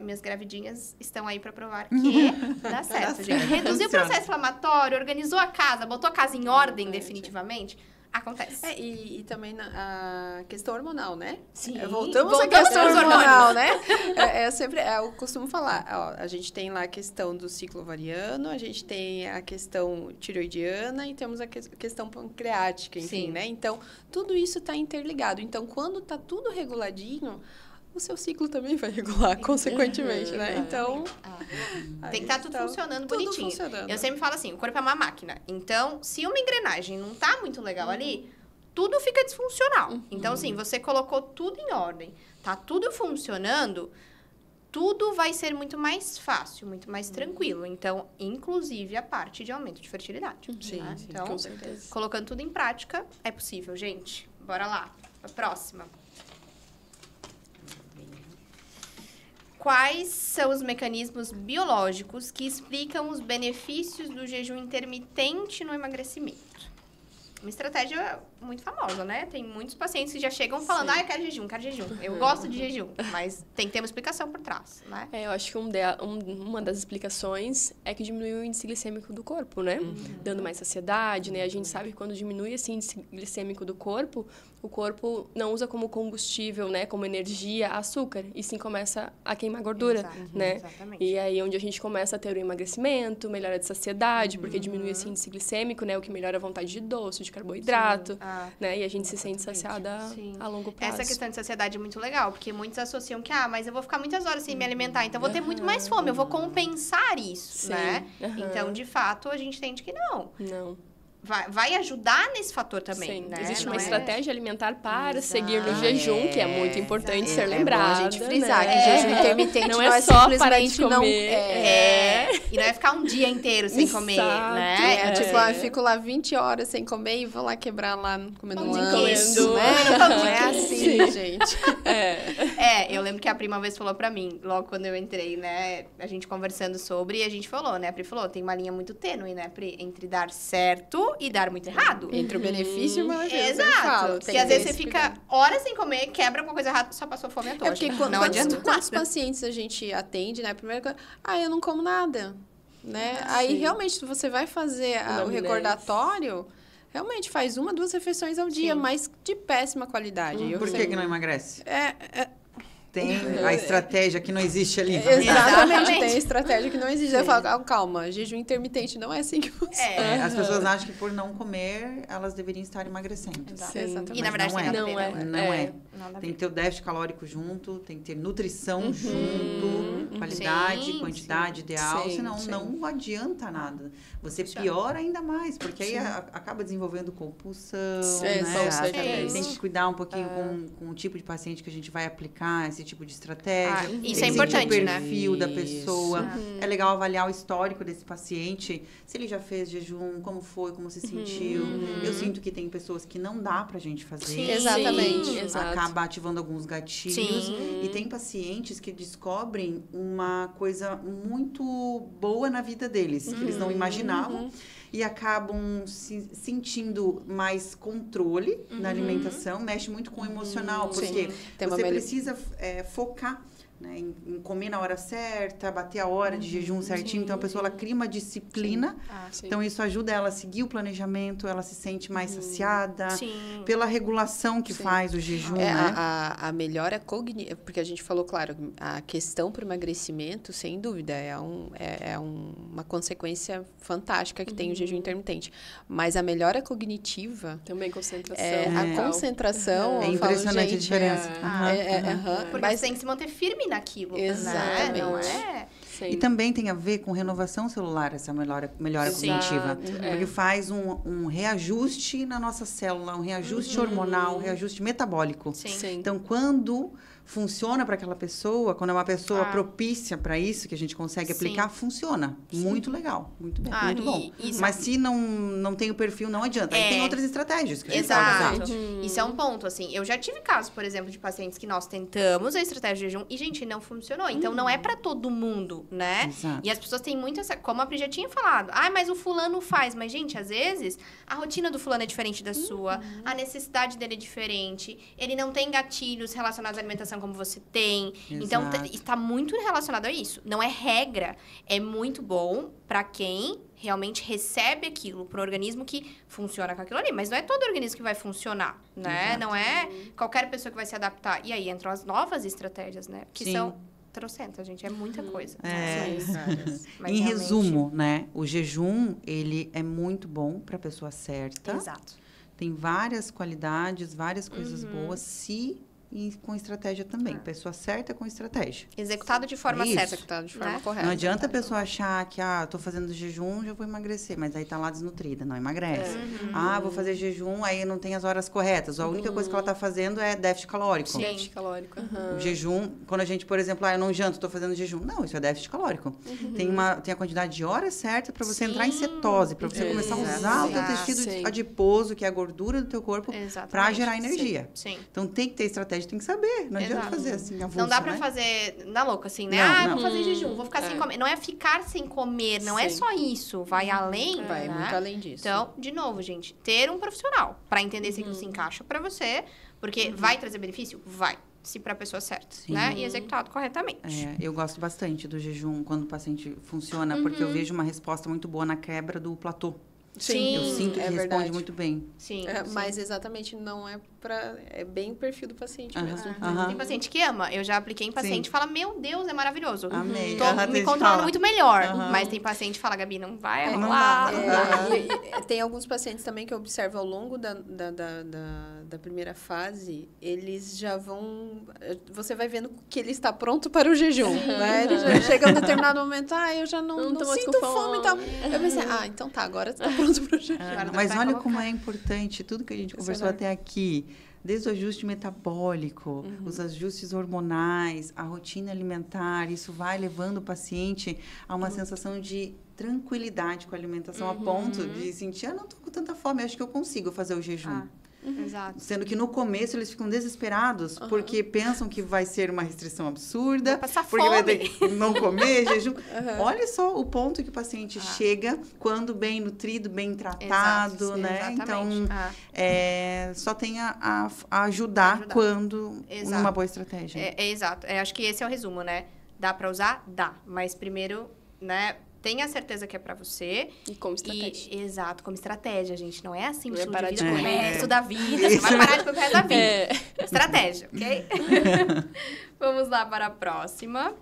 minhas gravidinhas estão aí para provar que dá certo, gente. Reduziu o processo inflamatório, organizou a casa, botou a casa em ordem definitivamente, acontece. E também a questão hormonal, né? Sim. Voltamos à questão hormonal, né? Eu costumo falar, ó, a gente tem lá a questão do ciclo ovariano, a gente tem a questão tiroidiana e temos a questão pancreática, enfim, né? Então, tudo isso está interligado. Então, quando está tudo reguladinho, o seu ciclo também vai regular, consequentemente, né? Então... tem que estar tudo funcionando bonitinho. Eu sempre falo assim, o corpo é uma máquina. Então, se uma engrenagem não tá muito legal ali, tudo fica disfuncional. Então, assim, você colocou tudo em ordem, tá tudo funcionando, tudo vai ser muito mais fácil, muito mais tranquilo. Então, inclusive a parte de aumento de fertilidade. Sim, né? sim, Então, com certeza. colocando tudo em prática, é possível, gente. Bora lá. A próxima. Quais são os mecanismos biológicos que explicam os benefícios do jejum intermitente no emagrecimento? Uma estratégia muito famosa, né? Tem muitos pacientes que já chegam falando, eu quero jejum, quero jejum. Eu gosto de jejum, mas tem que ter uma explicação por trás, né? Eu acho que uma das explicações é que diminui o índice glicêmico do corpo, né? Dando mais saciedade, né? A gente sabe que quando diminui esse índice glicêmico do corpo, o corpo não usa como combustível, né? Como energia, açúcar. E sim começa a queimar gordura, né? Exatamente. E aí onde a gente começa a ter o emagrecimento, melhora de saciedade, porque diminui esse índice glicêmico, né? O que melhora a vontade de doce, de carboidrato, né? E a gente se sente saciada a longo prazo. Essa questão de saciedade é muito legal, porque muitos associam que, mas eu vou ficar muitas horas sem me alimentar, então eu vou ter muito mais fome, eu vou compensar isso, né? Então, de fato, a gente entende que não. Não. Vai ajudar nesse fator também, né? Existe uma estratégia alimentar para seguir no jejum, que é muito importante ser lembrada. É bom a gente frisar né? que jejum intermitente não é só parar de comer. E não é ficar um dia inteiro sem comer, né? Eu fico lá 20 horas sem comer e vou lá quebrar lá comendo um isso, né? Não é assim, gente. Eu lembro que a prima uma vez falou pra mim, logo quando eu entrei, né? A gente conversando sobre, e a gente falou, né? A Pri falou, tem uma linha muito tênue, né, Pri? Entre dar certo e dar muito errado. Entre o benefício e o malefício. Exato. Porque às vezes você fica horas sem comer, quebra alguma coisa errada, só passou fome à toa. Porque quantos pacientes a gente atende, né? Primeiro, eu não como nada, né? Aí, realmente, você vai fazer o recordatório, realmente faz 1, 2 refeições ao dia, mas de péssima qualidade. Por que não emagrece? Tem Uhum. a estratégia que não existe ali. Exatamente, tem a estratégia que não existe. Eu falo, calma, jejum intermitente não é assim que funciona. As pessoas acham que por não comer, elas deveriam estar emagrecendo. Exatamente. E na verdade não não é. Não é. Tem que ter o déficit calórico junto, tem que ter nutrição junto, Qualidade, quantidade ideal, senão não adianta nada. Você piora ainda mais, porque aí acaba desenvolvendo compulsão, né? Tem que cuidar um pouquinho com o tipo de paciente que a gente vai aplicar, esse tipo de estratégia. Isso é importante, o perfil da pessoa. É legal avaliar o histórico desse paciente, se ele já fez jejum, como foi, como se sentiu. Eu sinto que tem pessoas que não dá pra gente fazer. Sim, exatamente. Acaba ativando alguns gatilhos. E tem pacientes que descobrem uma coisa muito boa na vida deles, que eles não imaginavam. E acabam se sentindo mais controle na alimentação, mexe muito com o emocional, porque você precisa focar, né, em comer na hora certa, bater a hora de jejum certinho. Então, a pessoa ela cria uma disciplina. Então, isso ajuda ela a seguir o planejamento, ela se sente mais saciada pela regulação que faz o jejum, né? A melhora cognitiva, porque a gente falou, claro, a questão para o emagrecimento, sem dúvida, é uma consequência fantástica que tem o jejum intermitente. Mas a melhora cognitiva... Também concentração. A concentração... É impressionante a diferença. Porque você tem que se manter firme naquilo. Exatamente. Né? Não é? E também tem a ver com renovação celular, essa melhora cognitiva. Porque faz um reajuste na nossa célula, um reajuste hormonal, um reajuste metabólico. Então, quando funciona para aquela pessoa, quando é uma pessoa propícia para isso, que a gente consegue aplicar, funciona. Muito legal, muito bem, muito bom. Mas se não tem o perfil, não adianta. Aí tem outras estratégias que a gente pode usar. Isso é um ponto, assim. Eu já tive casos, por exemplo, de pacientes que nós tentamos a estratégia de jejum e, gente, não funcionou. Então, não é para todo mundo, né? Exato. E as pessoas têm muito essa... Como a Pri já tinha falado. Mas o fulano faz. Mas, gente, às vezes, a rotina do fulano é diferente da sua. A necessidade dele é diferente. Ele não tem gatilhos relacionados à alimentação como você tem. Exato. Então, está muito relacionado a isso. Não é regra. É muito bom para quem realmente recebe aquilo, para o organismo que funciona com aquilo ali. Mas não é todo organismo que vai funcionar, né? Exato. Não é qualquer pessoa que vai se adaptar. E aí entram as novas estratégias, né? Que são trocentas, gente. É muita coisa. Em resumo, né? O jejum, ele é muito bom para a pessoa certa. Exato. Tem várias qualidades, várias coisas boas, e com estratégia também. Pessoa certa com estratégia. Executado de forma certa. Executado de forma correta. Não adianta a pessoa achar que, tô fazendo jejum, já vou emagrecer. Mas aí tá lá desnutrida, não emagrece. Vou fazer jejum, aí não tem as horas corretas. A única coisa que ela tá fazendo é déficit calórico. Déficit calórico. O jejum, quando a gente, por exemplo, eu não janto, tô fazendo jejum. Não, isso é déficit calórico. Tem a quantidade de horas certa para você entrar em cetose, para você começar a usar o teu tecido adiposo, que é a gordura do teu corpo, para gerar energia. Então, tem que ter estratégia, tem que saber. Não adianta fazer assim, avulso, não dá pra fazer na louca, assim, né? Vou fazer jejum, vou ficar sem comer. Não é ficar sem comer, não é só isso. Vai além, Vai muito além disso. Então, de novo, gente, ter um profissional pra entender se aquilo se encaixa pra você, porque vai trazer benefício? Vai. Se para a pessoa certa, né? E executado corretamente. Eu gosto bastante do jejum quando o paciente funciona, porque eu vejo uma resposta muito boa na quebra do platô. Sim, eu sinto que responde muito bem. Sim, mas exatamente não é para... É bem o perfil do paciente mesmo. Tem paciente que ama. Eu já apliquei em paciente e fala, meu Deus, é maravilhoso. Amei. Tô me controlando muito melhor. Mas tem paciente que fala, Gabi, não vai rolar. Tem alguns pacientes também que eu observo ao longo da primeira fase, eles já vão... Você vai vendo que ele está pronto para o jejum. Né? Ele já chega a um determinado momento, eu já não sinto fome e tal. Eu pensei, então tá, agora você está pronto para o jejum. Mas olha como é importante tudo que a gente conversou até aqui. Desde o ajuste metabólico, os ajustes hormonais, a rotina alimentar, isso vai levando o paciente a uma sensação de tranquilidade com a alimentação, a ponto de sentir, não estou com tanta fome, acho que eu consigo fazer o jejum. Exato. Sendo que no começo eles ficam desesperados porque pensam que vai ser uma restrição absurda, vai passar porque fome. vai ter que não comer, jejum. Olha só o ponto que o paciente chega quando bem nutrido, bem tratado, né? Então, só tem a ajudar quando numa boa estratégia. Exato. Acho que esse é o resumo, né? Dá para usar? Dá. Mas primeiro, né? Tenha certeza que é pra você. E como estratégia. Exato, como estratégia, gente. Não é assim, não é parar de comer o resto da vida. Você vai parar de comer o resto da vida. Estratégia, ok? Vamos lá para a próxima.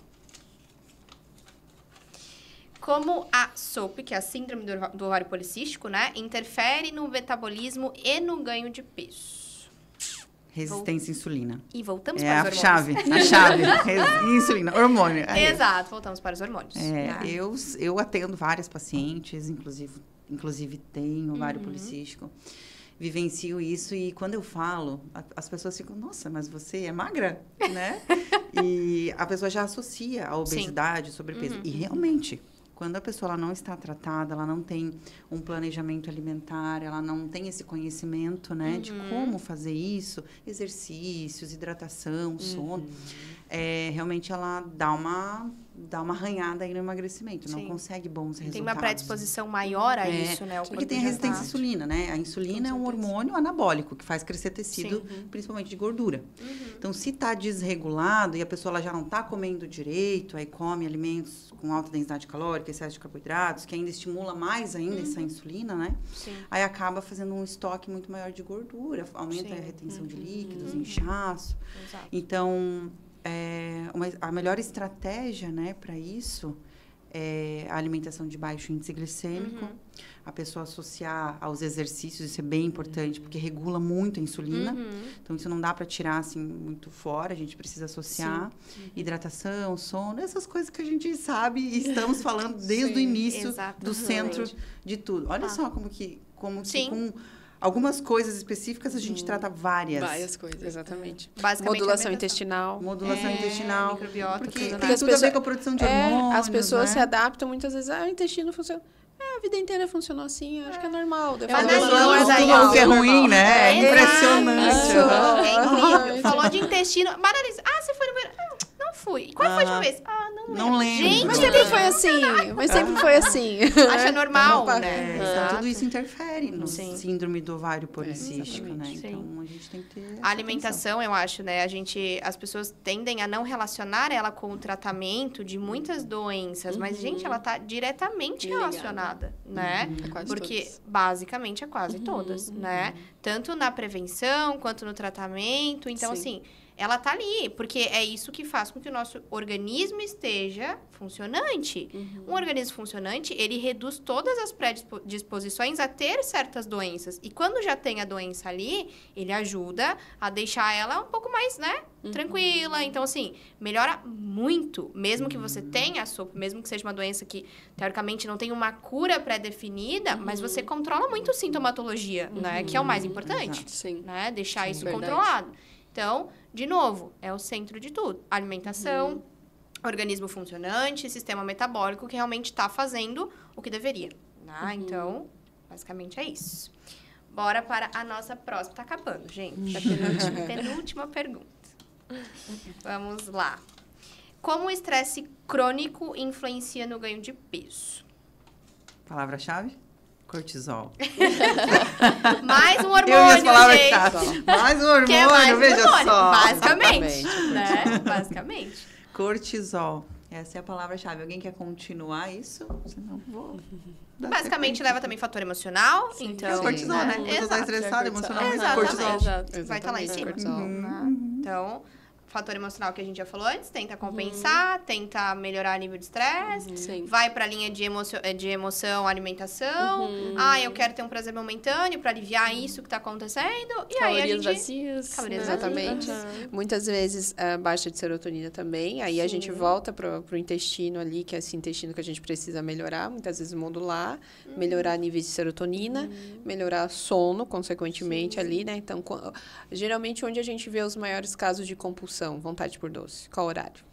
Como a SOP, que é a síndrome do ovário policístico, né? Interfere no metabolismo e no ganho de peso. Resistência à insulina. E voltamos para os hormônios. A chave. Insulina, hormônio. Exato, voltamos para os hormônios. Eu atendo várias pacientes, inclusive tenho ovário policístico. Vivencio isso e quando eu falo, as pessoas ficam, nossa, mas você é magra, né? E a pessoa já associa a obesidade, sobrepeso. E realmente, quando a pessoa ela não está tratada, ela não tem um planejamento alimentar, ela não tem esse conhecimento, né, de como fazer isso, exercícios, hidratação, sono, realmente ela dá uma arranhada aí no emagrecimento, não consegue bons resultados. Tem uma predisposição maior a isso, né? Porque tem a resistência à insulina, né? A insulina é um hormônio anabólico que faz crescer tecido, principalmente de gordura. Então, se está desregulado e a pessoa ela já não está comendo direito, aí come alimentos com alta densidade calórica, excesso de carboidratos, que ainda estimula mais ainda essa insulina, né? Aí acaba fazendo um estoque muito maior de gordura, aumenta a retenção de líquidos, inchaço. Exato. Então, a melhor estratégia, né, para isso é a alimentação de baixo índice glicêmico, a pessoa associar aos exercícios, isso é bem importante, porque regula muito a insulina, então isso não dá para tirar assim muito fora, a gente precisa associar hidratação, sono, essas coisas que a gente sabe e estamos falando desde o início do centro de tudo. Olha só como que com algumas coisas específicas a gente trata várias coisas. Exatamente. Basicamente, modulação intestinal. Modulação intestinal. Microbiota. Porque tem tudo a ver com a produção de hormônios, as pessoas né? se adaptam muitas vezes. O intestino funciona. A vida inteira funcionou assim, acho que é normal. Não que é ruim, né? É impressionante. É incrível. Falou de intestino. Banaliza. Você foi no banheiro? Não fui. Qual foi a última vez? Não lembro. Gente, mas sempre foi assim. Mas sempre foi assim. Acha normal, né? Então, tudo isso interfere no síndrome do ovário policístico, né? Então, a gente tem que ter a alimentação, eu acho, né? As pessoas tendem a não relacionar ela com o tratamento de muitas doenças, mas, gente, ela tá diretamente relacionada, né? Porque, todas. Basicamente, é quase todas, né? Tanto na prevenção, quanto no tratamento. Então, assim, ela tá ali, porque é isso que faz com que o nosso organismo esteja funcionante. Um organismo funcionante, ele reduz todas as predisposições a ter certas doenças. E quando já tem a doença ali, ele ajuda a deixar ela um pouco mais, né, tranquila. Então, assim, melhora muito. Mesmo que você tenha a SOP, mesmo que seja uma doença que, teoricamente, não tem uma cura pré-definida, mas você controla muito a sintomatologia, né, que é o mais importante. Né? Deixar isso controlado. Então, de novo, é o centro de tudo. Alimentação, organismo funcionante, sistema metabólico que realmente está fazendo o que deveria. Né? Então, basicamente é isso. Bora para a nossa próxima. Tá acabando, gente. A penúltima pergunta. Vamos lá. Como o estresse crônico influencia no ganho de peso? Palavra-chave? Cortisol. Mais um hormônio, gente. Mais um hormônio, veja só. Basicamente, né? Basicamente. Cortisol. Essa é a palavra-chave. Alguém quer continuar isso? Senão vou... Basicamente, leva também fator emocional. Então, é cortisol, né? Você está estressado emocionalmente. Cortisol. Vai estar lá em cima. Então... fator emocional que a gente já falou antes, tenta compensar, tenta melhorar o nível de estresse, vai para a linha de emoção, alimentação. Eu quero ter um prazer momentâneo para aliviar isso que está acontecendo. E aí a gente... vazias. Exatamente. Muitas vezes, baixa de serotonina também. Aí a gente volta pro intestino ali, que é esse intestino que a gente precisa melhorar. Muitas vezes modular, melhorar níveis de serotonina, melhorar sono, consequentemente, ali, né? Então, geralmente, onde a gente vê os maiores casos de compulsão, vontade por doce. Qual horário?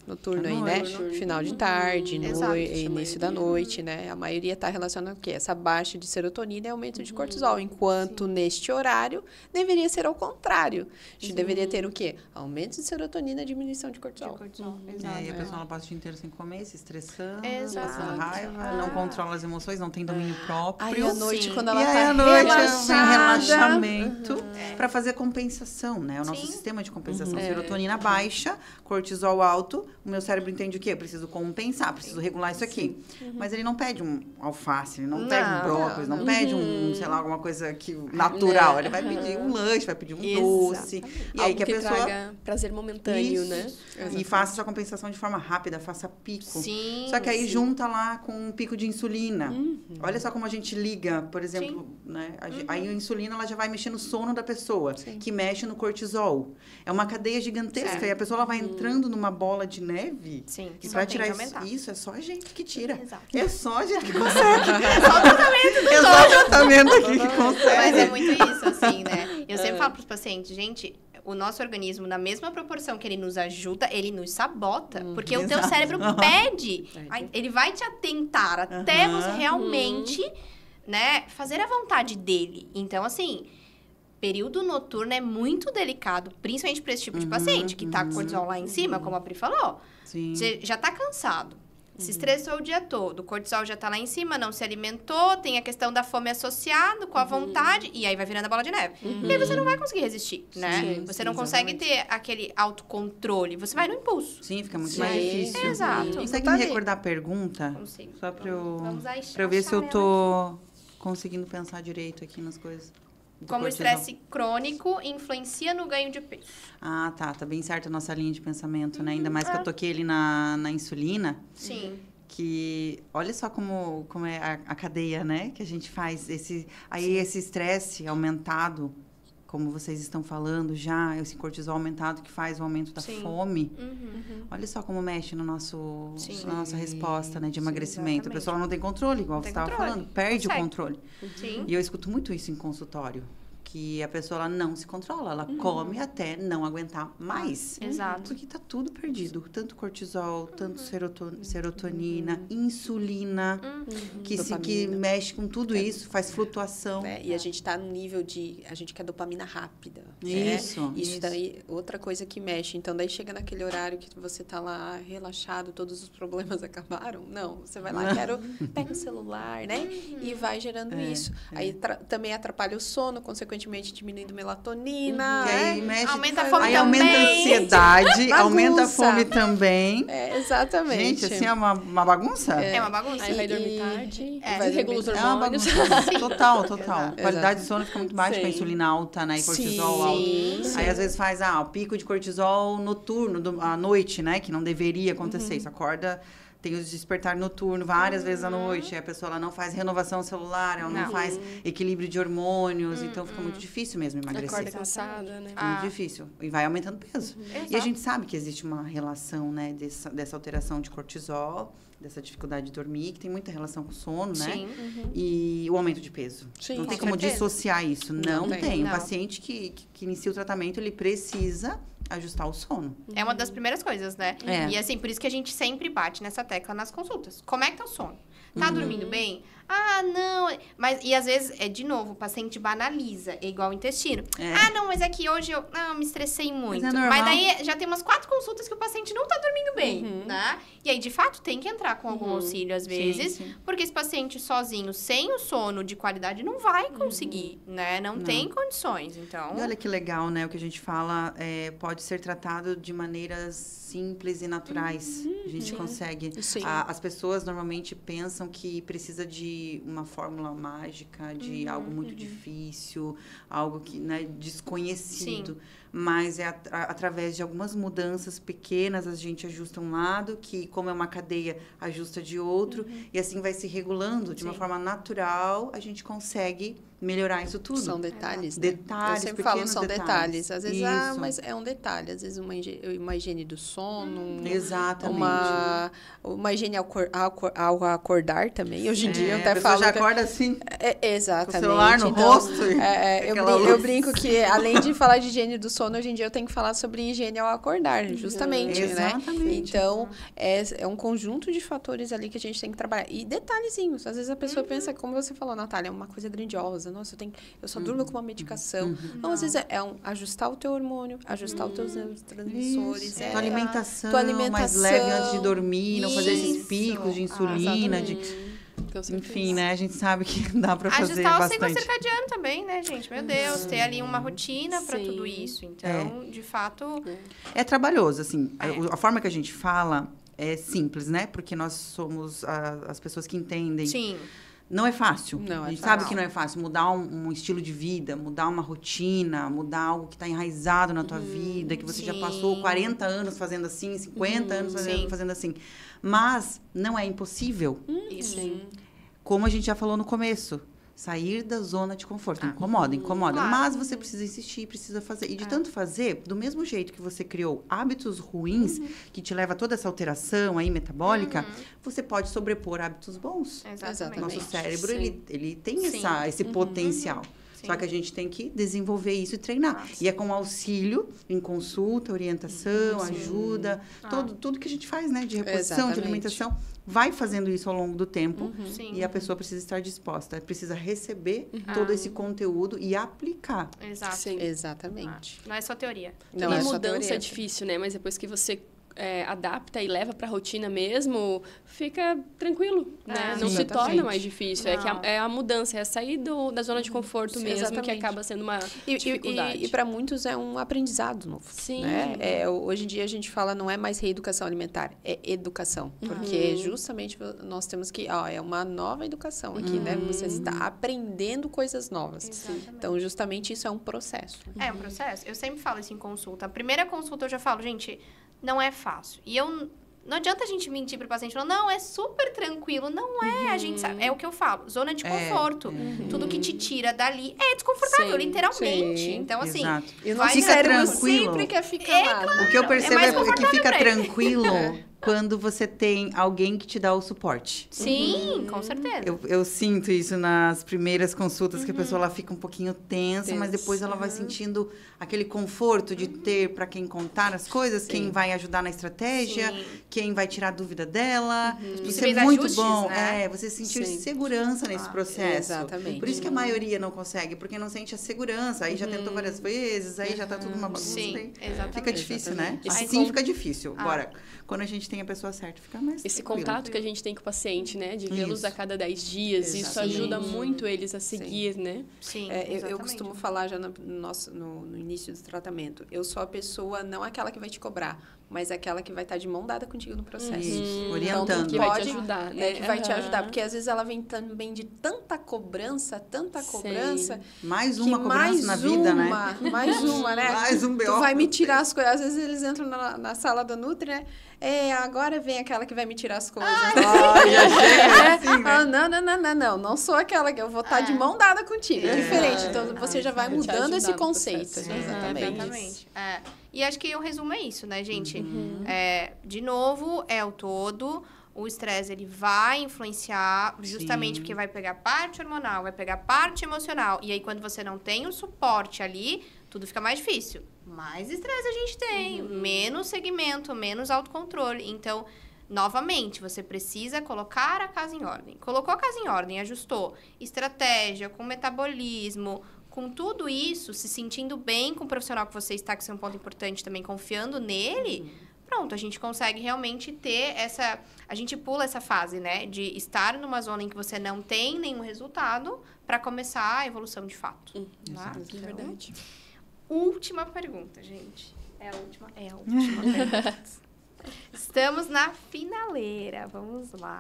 Noturno aí, né? Final de tarde, início da noite, né? A maioria está relacionada com o quê? Essa baixa de serotonina e aumento de cortisol. Enquanto neste horário, deveria ser ao contrário. A gente deveria ter o quê? Aumento de serotonina e diminuição de cortisol. E a pessoa passa o dia inteiro sem comer, se estressando, passando raiva, não controla as emoções, não tem domínio próprio. Aí à noite, quando ela tá relaxamento para fazer compensação, né? O nosso sistema de compensação. Serotonina baixa, cortisol alto, o meu cérebro entende o quê? Eu preciso compensar, preciso regular isso aqui. Mas ele não pede um alface, ele não pede um brócolis, não pede sei lá, alguma coisa natural. Ele vai pedir um lanche, vai pedir um doce. E aí que a pessoa traga prazer momentâneo, né? E faça essa compensação de forma rápida, faça pico. Sim, só que aí junta lá com um pico de insulina. Olha só como a gente liga, por exemplo, né? Aí a insulina ela já vai mexer no sono da pessoa, que mexe no cortisol. É uma cadeia gigantesca e a pessoa ela vai entrando numa bola de neve. Sim, e para tirar isso é só a gente que tira. Exato. É só a gente que consegue. É só o tratamento do É só o tratamento aqui que consegue. Mas é muito isso, assim, né? Eu sempre falo para os pacientes, gente, o nosso organismo, na mesma proporção que ele nos ajuda, ele nos sabota. Porque o teu cérebro pede. Ele vai te atentar até você realmente, né, fazer a vontade dele. Então, assim, período noturno é muito delicado, principalmente para esse tipo de paciente, que tá com cortisol lá em cima, como a Pri falou. Sim. Você já tá cansado. Se estressou o dia todo, o cortisol já tá lá em cima, não se alimentou, tem a questão da fome associada com a vontade, e aí vai virando a bola de neve. E aí você não vai conseguir resistir, né? Você não consegue ter aquele autocontrole, você vai no impulso. Sim, fica muito mais difícil. Exato. Consegue me recordar a pergunta? Consigo. Só para Vamos eu ver se eu tô conseguindo pensar direito aqui nas coisas. Como o estresse crônico influencia no ganho de peso. Ah, tá bem certo a nossa linha de pensamento, né? Ainda mais que eu toquei ali na insulina. Sim. Que olha só como é a cadeia, né? Que a gente faz esse estresse aumentado, como vocês estão falando já, esse cortisol aumentado que faz o aumento da fome. Olha só como mexe no na nossa resposta, né, de emagrecimento. A pessoa não tem controle, igual você estava falando, perde o controle. E eu escuto muito isso em consultório. Que a pessoa ela não se controla, ela come até não aguentar mais. Exato. Porque tá tudo perdido. Tanto cortisol, tanto serotonina, insulina, que mexe com tudo isso, faz flutuação. E a gente tá no nível de... A gente quer dopamina rápida. Isso. Isso daí, outra coisa que mexe. Então, daí chega naquele horário que você tá lá relaxado, todos os problemas acabaram. Não, você vai lá, pega o celular, né? E vai gerando isso. Aí também atrapalha o sono, consequentemente diminuindo melatonina. Que aí mexe, aumenta a fome aí também. Aumenta a ansiedade, aumenta a fome também. Exatamente. Gente, assim é uma bagunça? É uma bagunça. Aí vai dormir tarde, vai regula os É uma hormônios. bagunça. Total. Exato. Qualidade de sono fica muito baixa com a insulina alta, né? E cortisol alto. Aí, às vezes, faz o pico de cortisol noturno, à noite, né? Que não deveria acontecer. Isso acorda... Tem o despertar noturno várias vezes à noite. Aí a pessoa ela não faz renovação celular, ela não faz equilíbrio de hormônios. Então, fica muito difícil mesmo emagrecer. Acorda cansada, né? Muito difícil. E vai aumentando peso. E a gente sabe que existe uma relação, né? Dessa alteração de cortisol, dessa dificuldade de dormir, que tem muita relação com o sono, né? Sim. E o aumento de peso. Não tem como dissociar isso. Não tem. O paciente que inicia o tratamento, ele precisa ajustar o sono. É uma das primeiras coisas, né? É. E assim, por isso que a gente sempre bate nessa tecla nas consultas. Como é que tá o sono? Tá dormindo bem? Ah, não. Mas, e às vezes, de novo, o paciente banaliza, é igual o intestino. Ah, não, mas é que hoje eu me estressei muito. Mas é normal. Mas daí já tem umas 4 consultas que o paciente não tá dormindo bem, né? E aí, de fato, tem que entrar com algum auxílio às vezes, sim. porque esse paciente sozinho, sem o sono de qualidade, não vai conseguir, né? Não tem condições, então... E olha que legal, né? O que a gente fala pode ser tratado de maneiras simples e naturais. A gente consegue. As pessoas normalmente pensam que precisa de uma fórmula mágica, de algo muito difícil, algo que, né, desconhecido. Mas é através de algumas mudanças pequenas, a gente ajusta um lado, que como é uma cadeia, ajusta de outro, e assim vai se regulando de uma forma natural, a gente consegue melhorar isso tudo. São detalhes, né? Detalhes, eu sempre falo, são detalhes. detalhes. Às vezes, mas é um detalhe. Às vezes, uma higiene do sono. Exatamente. Uma higiene ao acordar também. Hoje em dia, eu até a falo... já acorda assim, exatamente. com o celular no rosto. Eu brinco que, além de falar de higiene do sono, hoje em dia eu tenho que falar sobre higiene ao acordar, justamente, né? Então, é um conjunto de fatores ali que a gente tem que trabalhar. E detalhezinhos. Às vezes, a pessoa pensa, como você falou, Natália, é uma coisa grandiosa. Nossa, eu só durmo com uma medicação. Não, às vezes é ajustar o teu hormônio, ajustar os teus neurotransmissores. Tua alimentação mais leve antes de dormir, não fazer esses picos de insulina, Enfim, né? A gente sabe que dá para fazer ajustar bastante. o ciclo circadiano também, né, gente? Meu Deus, ter ali uma rotina para tudo isso. Então, de fato... É trabalhoso, assim. A forma que a gente fala é simples, né? Porque nós somos as pessoas que entendem. Sim. Não é fácil. Não, a gente sabe que não é fácil. Mudar um estilo de vida, mudar uma rotina, mudar algo que está enraizado na tua vida, que você já passou 40 anos fazendo assim, 50 anos fazendo assim. Mas não é impossível. Isso. Como a gente já falou no começo. Sair da zona de conforto. Incomoda. Claro. Mas você precisa insistir, precisa fazer. E de tanto fazer, do mesmo jeito que você criou hábitos ruins, que te leva a toda essa alteração aí metabólica, você pode sobrepor hábitos bons. Exatamente. Nosso cérebro, ele tem esse potencial. Só que a gente tem que desenvolver isso e treinar. E é com auxílio, em consulta, orientação, ajuda, tudo que a gente faz, né? De reposição, de alimentação. Vai fazendo isso ao longo do tempo. E a pessoa precisa estar disposta. Precisa receber todo esse conteúdo e aplicar. Exato. Exatamente. Não é só teoria. Não é mudança é difícil, né? Mas depois que você adapta e leva para a rotina mesmo, fica tranquilo, né? Não se torna mais difícil. É a mudança, é sair da zona de conforto mesmo, que acaba sendo uma dificuldade. E para muitos é um aprendizado novo. Sim. Né? Hoje em dia a gente fala, não é mais reeducação alimentar, é educação. Porque justamente nós temos que... é uma nova educação aqui, né? Você está aprendendo coisas novas. Exatamente. Então, justamente isso é um processo. É um processo. Eu sempre falo isso em consulta. A primeira consulta eu já falo, gente... Não é fácil. E não adianta a gente mentir para o paciente falando, não, é super tranquilo. Não é, a gente sabe. É o que eu falo, zona de conforto. Tudo que te tira dali é desconfortável, literalmente. Então, assim, e o nosso cérebro sempre quer ficar lá. Claro, o que eu percebo é que fica tranquilo quando você tem alguém que te dá o suporte. Sim, com certeza. Eu sinto isso nas primeiras consultas, que a pessoa ela fica um pouquinho tensa, mas depois ela vai sentindo aquele conforto de ter para quem contar as coisas, quem vai ajudar na estratégia, quem vai tirar a dúvida dela. Isso é muito ajustes, bom. né? Você sentir segurança nesse processo. Exatamente. Por isso que a maioria não consegue, porque não sente a segurança. Aí já tentou várias vezes, aí já tá tudo uma bagunça. Sim, exatamente. Fica difícil, né? Esse Assim fica difícil. Agora, quando a gente tem a pessoa certa, fica mais esse tranquilo. contato que a gente tem com o paciente, né? De vê-los a cada 10 dias. Isso ajuda muito eles a seguir, né? Sim, eu costumo falar já no início do tratamento. Eu sou a pessoa, não aquela que vai te cobrar, mas aquela que vai estar de mão dada contigo no processo. Orientando. Então, que vai te ajudar, né? Que vai te ajudar. Porque às vezes ela vem também de tanta cobrança, mais uma cobrança na vida, né? Mais uma, né? Mais um BO. Tu vai me tirar as coisas. Às vezes eles entram na sala da Nutri, né? Agora vem aquela que vai me tirar as coisas. Não sou aquela que eu vou estar de mão dada contigo. É diferente. Então, você já vai mudando esse conceito. Exatamente. E acho que o resumo é isso, né, gente? De novo, é o todo. O estresse, ele vai influenciar justamente porque vai pegar parte hormonal, vai pegar parte emocional. E aí, quando você não tem o suporte ali, tudo fica mais difícil. Mais estresse a gente tem, menos segmento, menos autocontrole. Então, novamente, você precisa colocar a casa em ordem. Colocou a casa em ordem, ajustou estratégia, com metabolismo, com tudo isso, se sentindo bem com o profissional que você está, que isso é um ponto importante também, confiando nele, pronto, a gente consegue realmente ter essa... A gente pula essa fase, né? De estar numa zona em que você não tem nenhum resultado para começar a evolução de fato. Tá? É verdade. Última pergunta, gente. É a última pergunta. Estamos na finaleira. Vamos lá.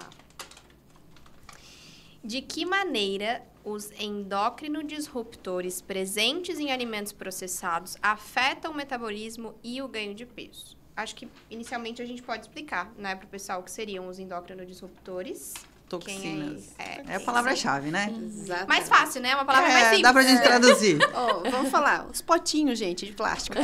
De que maneira os endócrino-disruptores presentes em alimentos processados afetam o metabolismo e o ganho de peso? Acho que, inicialmente, a gente pode explicar, né, para o pessoal o que seriam os endócrino-disruptores. Toxinas. É a palavra-chave, né? Exatamente. Mais fácil, né? Uma palavra mais simples. Dá pra gente traduzir. Vamos falar. Os potinhos, gente, de plástico.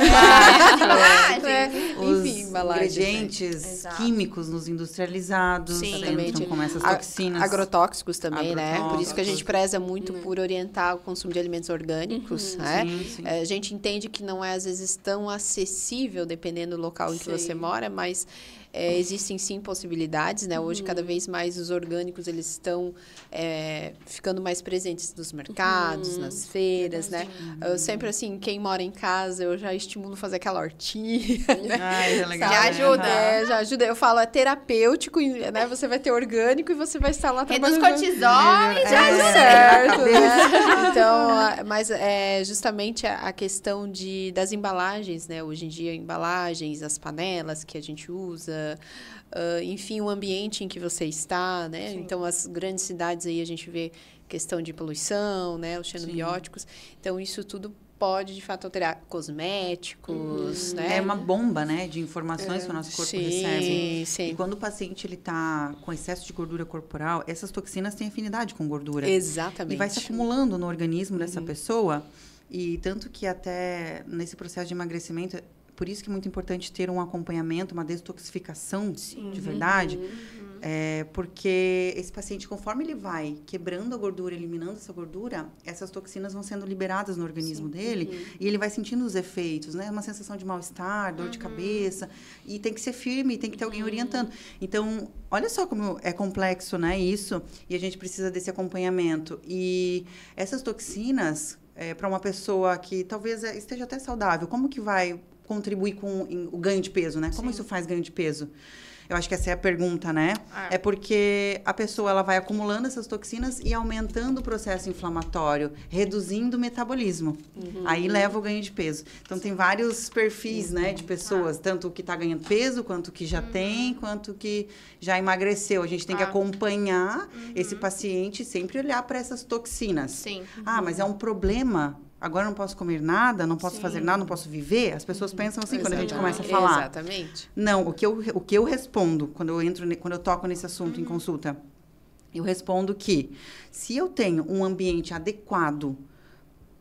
Os Enfim, embalagens, ingredientes químicos nos industrializados. Entram com essas toxinas. Agrotóxicos também, né? Por isso que a gente preza muito por orientar o consumo de alimentos orgânicos, né? Sim. A gente entende que não é, às vezes, tão acessível, dependendo do local em que você mora, mas... existem sim possibilidades, né? Hoje, cada vez mais, os orgânicos, eles estão ficando mais presentes nos mercados, nas feiras, né? Eu sempre, assim, quem mora em casa, eu já estimulo a fazer aquela hortinha, né? Ai, é legal. Já ajuda. Já ajuda. Eu falo, é terapêutico, né? Você vai ter orgânico e você vai estar lá reduz trabalhando. cortisol e já Tudo certo, né? Então, mas justamente a questão das embalagens, né? Hoje em dia, embalagens, as panelas que a gente usa, enfim, o ambiente em que você está, né? Sim. Então, as grandes cidades aí a gente vê questão de poluição, né? Os xenobióticos. Sim. Então, isso tudo pode, de fato, alterar cosméticos, né? É uma bomba, né, de informações que o nosso corpo recebe. Sim. E quando o paciente ele tá com excesso de gordura corporal, essas toxinas têm afinidade com gordura. Exatamente. E vai se acumulando no organismo dessa pessoa. E tanto que até nesse processo de emagrecimento, por isso que é muito importante ter um acompanhamento, uma detoxificação de verdade. Porque esse paciente, conforme ele vai quebrando a gordura, eliminando essa gordura, essas toxinas vão sendo liberadas no organismo dele e ele vai sentindo os efeitos, né? Uma sensação de mal-estar, dor de cabeça. E tem que ser firme, tem que ter alguém orientando. Então, olha só como é complexo, né? Isso. E a gente precisa desse acompanhamento. E essas toxinas, para uma pessoa que talvez esteja até saudável, como que vai contribuir com o ganho de peso, né? Como isso faz ganho de peso? Eu acho que essa é a pergunta, né? É porque a pessoa ela vai acumulando essas toxinas e aumentando o processo inflamatório, reduzindo o metabolismo. Aí leva o ganho de peso. Então, tem vários perfis, né, de pessoas, tanto o que está ganhando peso, quanto o que já tem, quanto o que já emagreceu. A gente tem que acompanhar esse paciente e sempre olhar para essas toxinas. Sim. Mas é um problema. Agora eu não posso comer nada, não posso fazer nada, não posso viver. As pessoas pensam assim quando a gente começa a falar. Exatamente. Não, o que eu respondo quando eu toco nesse assunto em consulta, eu respondo que se eu tenho um ambiente adequado,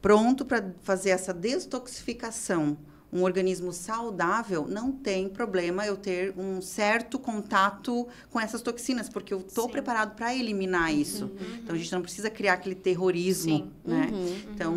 pronto para fazer essa detoxificação, um organismo saudável, não tem problema eu ter um certo contato com essas toxinas, porque eu estou preparado para eliminar isso. Então, a gente não precisa criar aquele terrorismo, né? Então,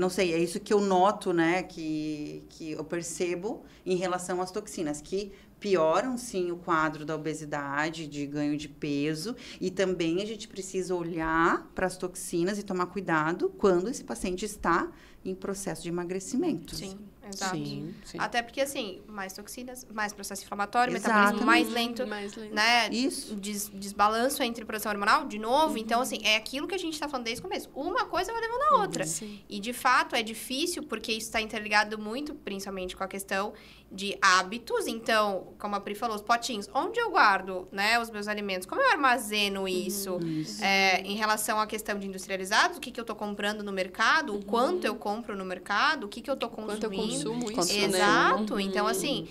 não sei, é isso que eu noto, né? Que eu percebo em relação às toxinas, que pioram, sim, o quadro da obesidade, de ganho de peso. E também a gente precisa olhar para as toxinas e tomar cuidado quando esse paciente está em processo de emagrecimento. Sim, exato. Sim. Até porque, assim, mais toxinas, mais processo inflamatório, metabolismo mais lento, né? Isso. Desbalanço entre produção hormonal, de novo. Então, assim, é aquilo que a gente está falando desde o começo. Uma coisa vai levando a outra. E, de fato, é difícil, porque isso está interligado muito, principalmente com a questão de hábitos. Então, como a Pri falou, os potinhos. Onde eu guardo, né, os meus alimentos? Como eu armazeno isso? Em relação à questão de industrializados, o que eu estou comprando no mercado, o quanto eu compro no mercado, o que eu estou consumindo. Quanto eu consumo isso, Exato. né? Então, assim,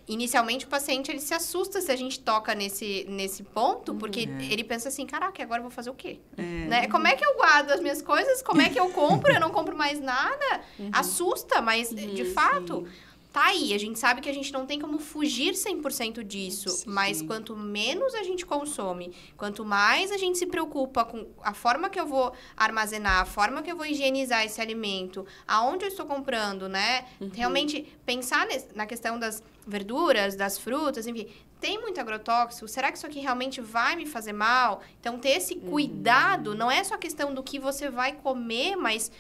inicialmente o paciente, ele se assusta se a gente toca nesse ponto, porque ele pensa assim, caraca, agora eu vou fazer o quê? Né? Como é que eu guardo as minhas coisas? Como é que eu compro? Eu não compro mais nada? Assusta, mas, de fato... Tá aí, a gente sabe que a gente não tem como fugir 100% disso, mas quanto menos a gente consome, quanto mais a gente se preocupa com a forma que eu vou armazenar, a forma que eu vou higienizar esse alimento, aonde eu estou comprando, né? Realmente pensar na questão das verduras, das frutas, enfim... Tem muito agrotóxico? Será que isso aqui realmente vai me fazer mal? Então, ter esse cuidado não é só questão do que você vai comer, mas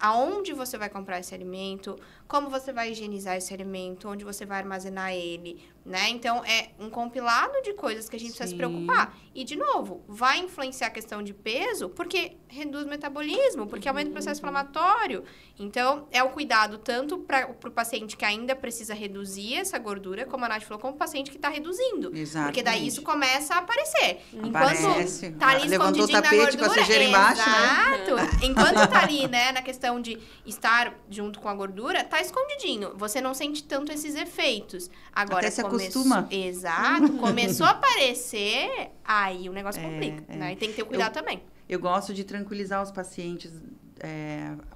aonde você vai comprar esse alimento, como você vai higienizar esse alimento, onde você vai armazenar ele, né? Então, é um compilado de coisas que a gente precisa se preocupar. E, de novo, vai influenciar a questão de peso, porque reduz o metabolismo, porque aumenta o processo inflamatório. Então, é o cuidado tanto para o paciente que ainda precisa reduzir essa gordura, como a Nath falou, como o paciente que está reduzindo. Exatamente. Porque daí isso começa a aparecer. Aparece. Enquanto tá ali levantou o escondidinho tapete na gordura, com a sujeira embaixo, exato. né? Enquanto tá ali, né, na questão de estar junto com a gordura, tá escondidinho. Você não sente tanto esses efeitos. Agora, até se acostuma. Exato. Começou a aparecer, aí o negócio complica, né? E tem que ter cuidado também. Eu gosto de tranquilizar os pacientes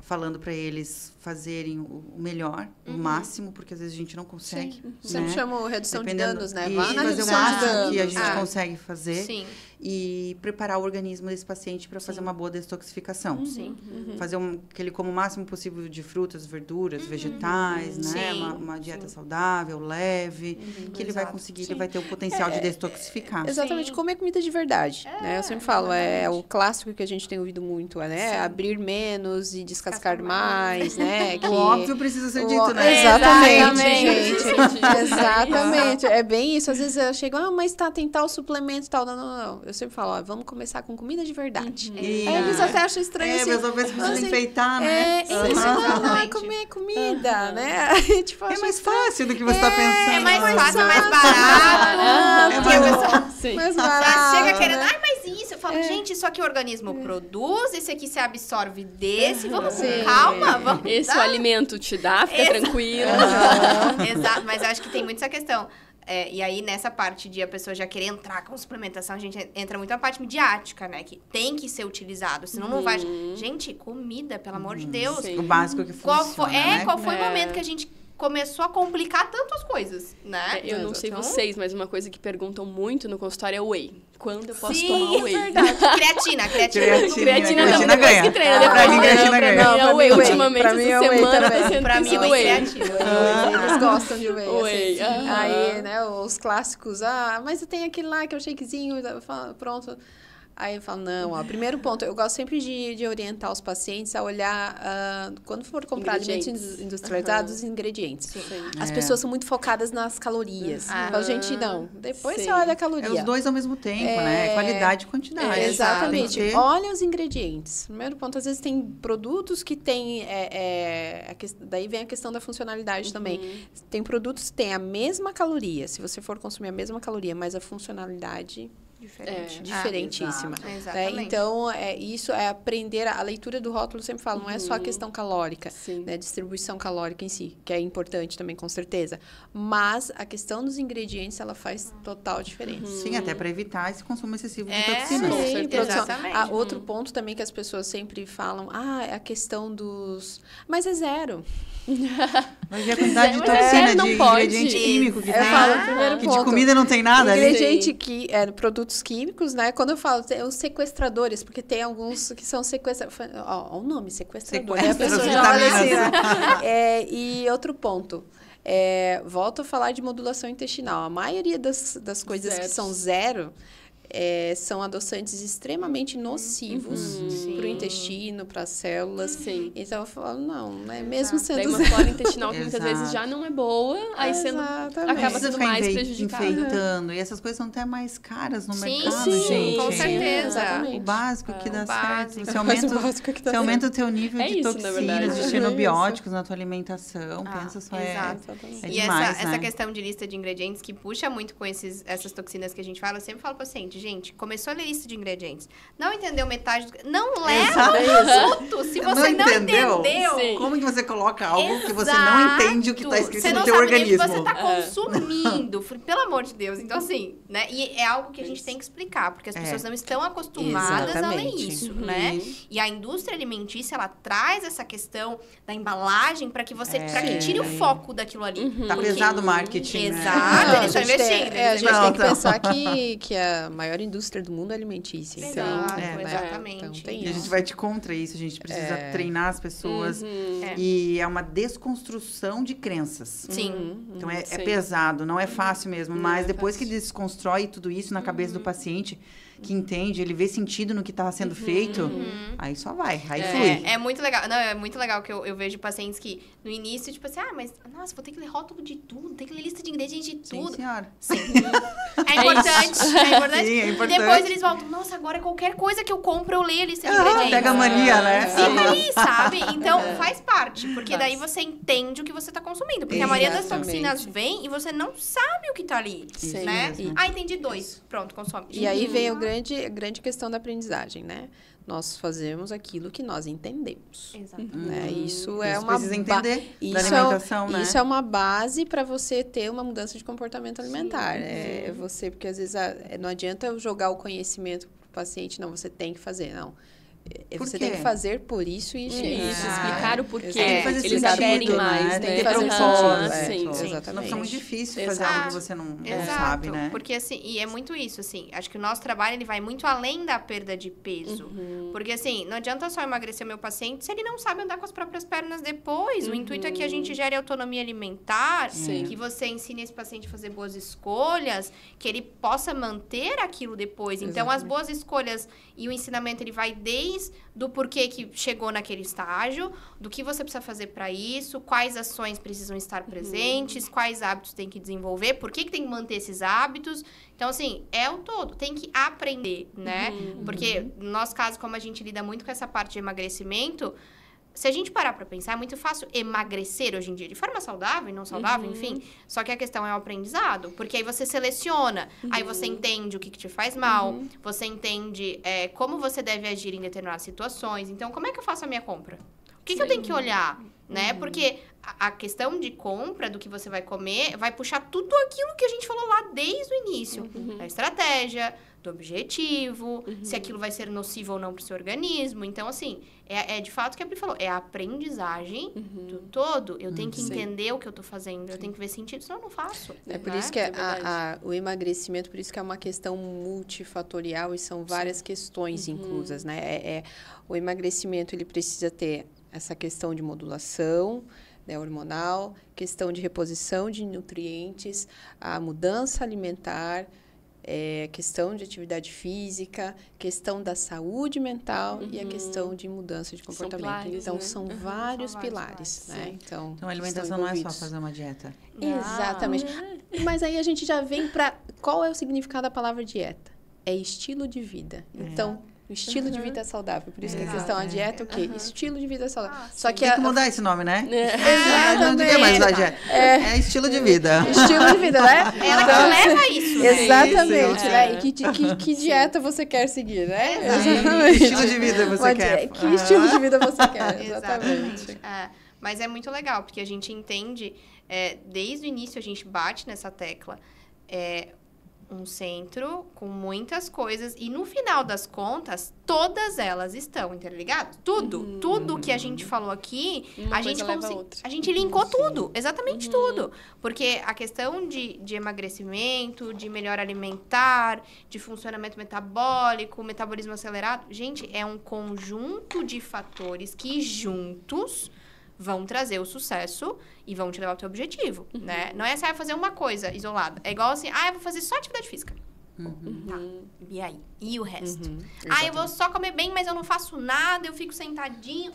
falando para eles fazerem o melhor, o máximo, porque às vezes a gente não consegue. Né? Sempre chamou redução de danos, né? Vá na redução de danos que a gente consegue fazer. Sim. E preparar o organismo desse paciente para fazer uma boa detoxificação. Sim. Fazer que ele coma o máximo possível de frutas, verduras, vegetais, né? Uma dieta saudável, leve, que ele vai conseguir, ele vai ter o potencial de detoxificar. Exatamente, comer comida de verdade. Né? Eu sempre falo, é o clássico que a gente tem ouvido muito, né? Abrir menos e descascar mais, né? O óbvio precisa ser dito, né? Exatamente, gente. Exatamente. É bem isso. Às vezes eu chego, mas tem tal suplemento, tal. Não. Eu sempre falo, vamos começar com comida de verdade. Aí eles até acham estranho assim. Mas às vezes precisa enfeitar, né? Não, comer comida, né? Tipo, é mais fácil do que você está pensando. É mais fácil, é mais barato. Mais barato. Chega querendo, mas isso. Eu falo, gente, isso aqui o organismo produz, esse aqui você absorve desse. Vamos com calma, vamos. Esse o alimento te dá, fica tranquilo. Exato, mas eu acho que tem muito essa questão. E aí, nessa parte de a pessoa já querer entrar com suplementação, a gente entra muito na parte midiática, né? Que tem que ser utilizado, senão não vai... Gente, comida, pelo amor de Deus. O básico que funciona, qual foi o momento que a gente começou a complicar tantas coisas, né? Eu não sei vocês, mas uma coisa que perguntam muito no consultório é o whey. Quando eu posso tomar whey? Verdade. Creatina não, depois ganha. que treina. Creatina ganha. Não, whey, ultimamente, essa semana tá sendo pra mim, whey creatina. Eles gostam de whey. Assim. Aí, né, os clássicos, mas tem aquele lá que é o shakezinho, pronto. Aí eu falo, não, primeiro ponto, eu gosto sempre de orientar os pacientes a olhar, quando for comprar alimentos industrializados, os ingredientes. As pessoas são muito focadas nas calorias. Falo, gente, não. Depois você olha a caloria. Os dois ao mesmo tempo, né? Qualidade e quantidade. Exatamente. Olha os ingredientes. Primeiro ponto, às vezes tem produtos que tem... daí vem a questão da funcionalidade também. Tem produtos que têm a mesma caloria. Se você for consumir a mesma caloria, mas a funcionalidade... diferentíssima. Então, isso é aprender a leitura do rótulo, eu sempre falo, não é só a questão calórica, né, distribuição calórica em si, que é importante também, com certeza, mas a questão dos ingredientes, ela faz total diferença. Sim, até para evitar esse consumo excessivo de toxinas. Com certeza. Exatamente. Outro ponto também que as pessoas sempre falam, é a questão dos... Mas é zero. Vai ver a quantidade de toxina, de ingrediente químico que tem. Eu falo, primeiro ponto. De comida não tem nada. Ingrediente produtos químicos, né? Quando eu falo, os sequestradores, porque tem alguns que são sequestradores. Olha o nome, sequestrador. A pessoa já olha assim, né? E outro ponto. Volto a falar de modulação intestinal. A maioria das coisas que são zero... são adoçantes extremamente nocivos para o intestino, para as células. Então, eu falo, não, né? Mesmo sendo... Daí uma flora intestinal que muitas vezes já não é boa, aí acaba sendo mais prejudicada. Enfeitando. E essas coisas são até mais caras no mercado, gente. Com certeza. O básico que dá certo. Você aumenta o teu nível de toxinas, de xenobióticos na tua alimentação. Pensa só, é demais, essa questão de lista de ingredientes que puxa muito com essas toxinas que a gente fala, eu sempre falo para o paciente, gente, começou a ler lista de ingredientes. Não entendeu metade do... Não leva o produto. Se você não entendeu... Como que você coloca algo que você não entende o que está escrito no teu organismo? Você não sabe o que você está consumindo. Pelo amor de Deus. Então, assim, né? E é algo que a gente tem que explicar, porque as pessoas não estão acostumadas a ler isso, né? E a indústria alimentícia, ela traz essa questão da embalagem para que você que tire o foco daquilo ali. Tá pesado o marketing, né? Exato. Eles estão investindo. A gente tem que pensar que a maior indústria do mundo é alimentícia. Exato, então, exatamente. Então, tem e a gente vai de contra isso, a gente precisa treinar as pessoas. E é uma desconstrução de crenças. Sim. Então, é pesado, não é fácil mesmo. Mas depois que desconstrói tudo isso na cabeça do paciente, que entende, ele vê sentido no que está sendo feito, aí só vai, aí flui. É muito legal. Não, é muito legal que eu vejo pacientes que, no início, tipo assim, mas, nossa, vou ter que ler rótulo de tudo, tem que ler lista de ingredientes de tudo. Sim, senhora. Sim. É importante. Sim, é importante. E depois eles voltam, nossa, agora qualquer coisa que eu compro, eu leio a lista de ingredientes. Pega a mania, né? Fica ali, sabe? Então, faz parte, porque daí você entende o que você está consumindo. Porque a maioria das toxinas vem e você não sabe o que está ali, né? Entendi 2. Pronto, consome. E aí vem a grande questão da aprendizagem, né? Nós fazemos aquilo que nós entendemos. Exatamente. Né? Isso é uma precisa entender da alimentação, né? Isso é uma base para você ter uma mudança de comportamento alimentar. Porque às vezes não adianta eu jogar o conhecimento para o paciente, não, você tem que fazer, não. Você tem que fazer por isso e isso. Explicar o porquê eles querem mais, Tem que ter sim, exatamente. Não é muito difícil fazer algo que você não sabe, né? Porque, assim, e é muito isso, assim, acho que o nosso trabalho, ele vai muito além da perda de peso. Porque, assim, não adianta só emagrecer o meu paciente se ele não sabe andar com as próprias pernas depois. O intuito é que a gente gere autonomia alimentar, que você ensine esse paciente a fazer boas escolhas, que ele possa manter aquilo depois. Então, as boas escolhas e o ensinamento, ele vai desde do porquê que chegou naquele estágio, do que você precisa fazer para isso, quais ações precisam estar presentes, quais hábitos tem que desenvolver, por que tem que manter esses hábitos. Então, assim, é o todo, tem que aprender, né? Porque, no nosso caso, como a gente lida muito com essa parte de emagrecimento, se a gente parar pra pensar, é muito fácil emagrecer hoje em dia, de forma saudável e não saudável, enfim. Só que a questão é o aprendizado. Porque aí você seleciona, aí você entende o que te faz mal, você entende como você deve agir em determinadas situações. Então, como é que eu faço a minha compra? O que eu tenho que olhar, né? Porque a questão de compra, do que você vai comer, vai puxar tudo aquilo que a gente falou lá desde o início. Da estratégia, do objetivo, se aquilo vai ser nocivo ou não para o seu organismo. Então, assim, é de fato o que a Pri falou, é a aprendizagem do todo. Eu tenho que entender o que eu tô fazendo, eu tenho que ver sentido, senão eu não faço. É por isso que o emagrecimento, por isso que é uma questão multifatorial e são várias questões inclusas, né? O emagrecimento, ele precisa ter essa questão de modulação, né, hormonal, questão de reposição de nutrientes, a mudança alimentar, questão de atividade física, questão da saúde mental e a questão de mudança de comportamento. Pilares, então, né? são vários pilares, né? Então, a alimentação não é só fazer uma dieta. Exatamente. Mas aí a gente já vem para qual é o significado da palavra dieta? É estilo de vida. Então, o estilo de vida saudável. Por isso que a questão, a dieta, o quê? Estilo de vida saudável. Só que tem que mudar esse nome, né? Exatamente. Não devia mais usar dieta. É estilo de vida. Estilo de vida, né? Ela que leva isso, né? Exatamente, né? E que dieta você quer seguir, né? Exatamente. Que estilo de vida você quer. Que estilo de vida você quer, exatamente. Mas é muito legal, porque a gente entende, desde o início a gente bate nessa tecla, um centro com muitas coisas e no final das contas todas elas estão interligadas. Tudo que a gente falou aqui, a gente linkou tudo, exatamente tudo, porque a questão de emagrecimento, de melhora alimentar, de funcionamento metabólico, metabolismo acelerado, gente, é um conjunto de fatores que juntos vão trazer o sucesso e vão te levar ao teu objetivo, né? Não é você vai fazer uma coisa isolada. É igual assim, eu vou fazer só atividade física. Tá. E aí? E o resto? Eu vou só comer bem, mas eu não faço nada, eu fico sentadinho.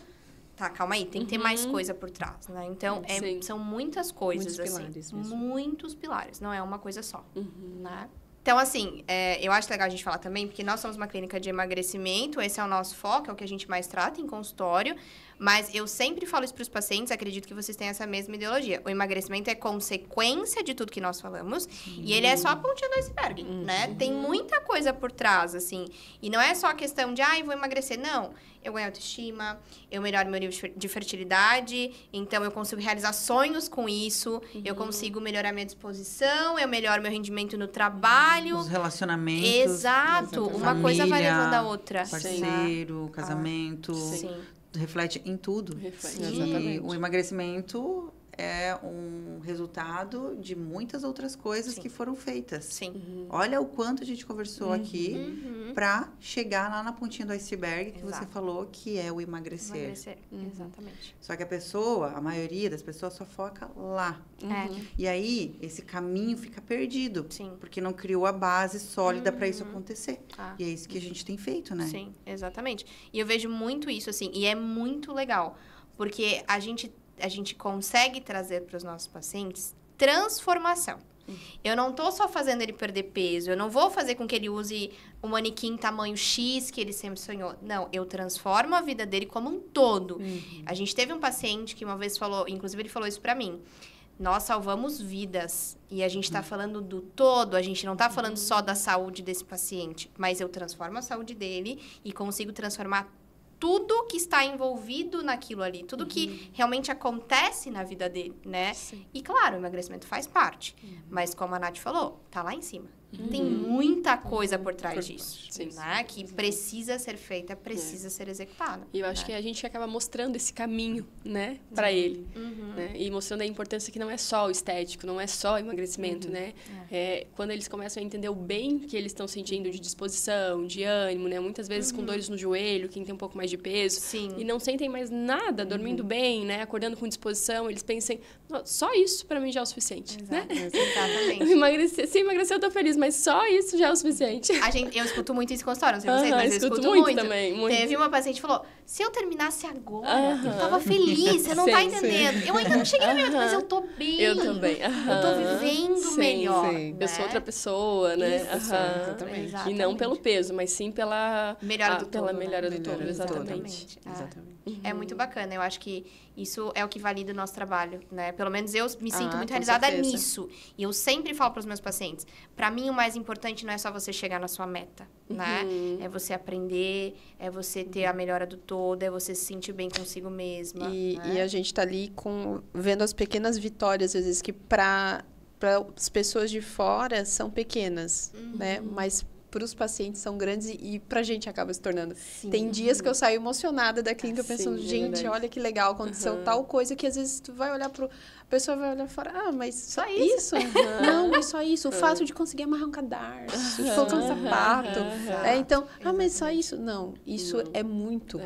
Tá, calma aí, tem que ter mais coisa por trás, né? Então, são muitas coisas, muitos pilares. Não é uma coisa só, né? Então, assim, eu acho legal a gente falar também, porque nós somos uma clínica de emagrecimento, esse é o nosso foco, é o que a gente mais trata em consultório, mas eu sempre falo isso para os pacientes, acredito que vocês têm essa mesma ideologia. O emagrecimento é consequência de tudo que nós falamos, e ele é só a pontinha do iceberg, né? Tem muita coisa por trás, assim, e não é só a questão de, vou emagrecer, não. Eu ganho autoestima, eu melhoro meu nível de fertilidade, então eu consigo realizar sonhos com isso, eu consigo melhorar minha disposição, eu melhoro meu rendimento no trabalho. Os relacionamentos. Exato, uma coisa vai levando a outra. Parceiro, casamento, reflete em tudo. E o emagrecimento é um resultado de muitas outras coisas que foram feitas. Sim. Olha o quanto a gente conversou aqui para chegar lá na pontinha do iceberg que você falou, que é o emagrecer. Exatamente. Só que a maioria das pessoas só foca lá. E aí, esse caminho fica perdido. Sim. Porque não criou a base sólida para isso acontecer. E é isso que a gente tem feito, né? Sim, exatamente. E eu vejo muito isso, assim, e é muito legal. Porque a gente consegue trazer para os nossos pacientes transformação. Eu não tô só fazendo ele perder peso, eu não vou fazer com que ele use o manequim tamanho X que ele sempre sonhou. Não, eu transformo a vida dele como um todo. A gente teve um paciente que uma vez falou, inclusive ele falou isso para mim, nós salvamos vidas e a gente está falando do todo, a gente não está falando só da saúde desse paciente, mas eu transformo a saúde dele e consigo transformar tudo que está envolvido naquilo ali, tudo que realmente acontece na vida dele, né? Sim. E claro, o emagrecimento faz parte, mas como a Nath falou, tá lá em cima. Tem muita coisa por trás disso, Sim. né? Que precisa ser feita, precisa ser executada. E eu acho que a gente acaba mostrando esse caminho, né, para ele. Né? E mostrando a importância que não é só o estético, não é só o emagrecimento, né? Quando eles começam a entender o bem que eles estão sentindo de disposição, de ânimo, né? Muitas vezes com dores no joelho, quem tem um pouco mais de peso. Sim. E não sentem mais nada, dormindo bem, né? Acordando com disposição. Eles pensem, só isso para mim já é o suficiente, né? Exatamente. Se emagrecer, eu tô feliz, mas só isso já é o suficiente. Eu escuto muito isso em consultório, não sei vocês, mas eu escuto muito também. Muito. Teve uma paciente que falou, se eu terminasse agora, eu tava feliz, você não tá entendendo. Eu ainda não cheguei no momento, mas eu tô bem. Eu também. Eu tô vivendo melhor. Né? Eu sou outra pessoa, né? Isso, exatamente. E não pelo peso, mas sim pela melhora do todo. Pela melhora do todo, exatamente. É muito bacana, eu acho que isso é o que valida o nosso trabalho, né? Pelo menos eu me sinto muito realizada nisso. E eu sempre falo para os meus pacientes, para mim o mais importante não é só você chegar na sua meta, né? É você aprender, é você ter a melhora do todo, é você se sentir bem consigo mesma. E né? a gente tá ali vendo as pequenas vitórias, às vezes, que para as pessoas de fora são pequenas, né? Mas para os pacientes são grandes e para a gente acaba se tornando. Sim. Tem dias que eu saio emocionada da clínica pensando, gente, olha que legal, aconteceu tal coisa que às vezes tu vai olhar a pessoa vai olhar fora, mas só isso? Não, mas só isso. O fato de conseguir amarrar um cadarço, de colocar um sapato. Então, mas só isso? Não, isso é muito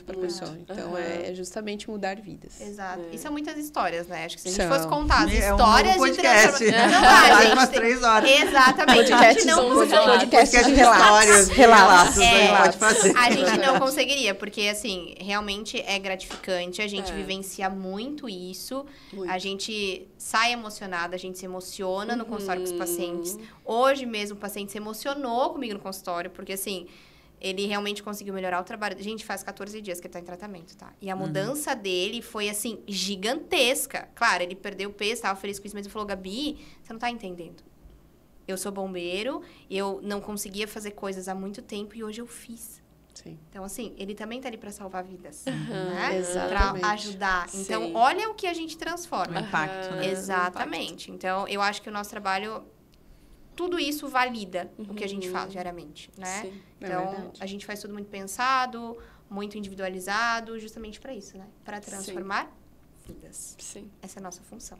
para a pessoa. Então, é justamente mudar vidas. Exato. E são muitas histórias, né? Acho que se a gente São. fosse contar as É um histórias de podcast. transformação... Não dá, gente. Umas 3 horas. Exatamente. A gente não conseguiria. Podcast de relatos. Relatos. Pode fazer. A gente não conseguiria, porque, assim, realmente é gratificante. A gente vivencia muito isso. Muito. A gente sai emocionada, a gente se emociona no consultório com os pacientes. Hoje mesmo o paciente se emocionou comigo no consultório, porque, assim, ele realmente conseguiu melhorar o trabalho. Gente, faz 14 dias que ele tá em tratamento, tá? E a mudança dele foi, assim, gigantesca. Claro, ele perdeu peso, tava feliz com isso, mas ele falou, Gabi, você não tá entendendo. Eu sou bombeiro, eu não conseguia fazer coisas há muito tempo e hoje eu fiz. Sim. Então, assim, ele também tá ali para salvar vidas, né? Exatamente. Para ajudar. Então, Sim. olha o que a gente transforma. O impacto, né? Exatamente. Então, eu acho que o nosso trabalho, tudo isso valida o que a gente faz diariamente, né? Sim. Então, a gente faz tudo muito pensado, muito individualizado, justamente para isso, né? Para transformar vidas. Sim. Essa é a nossa função.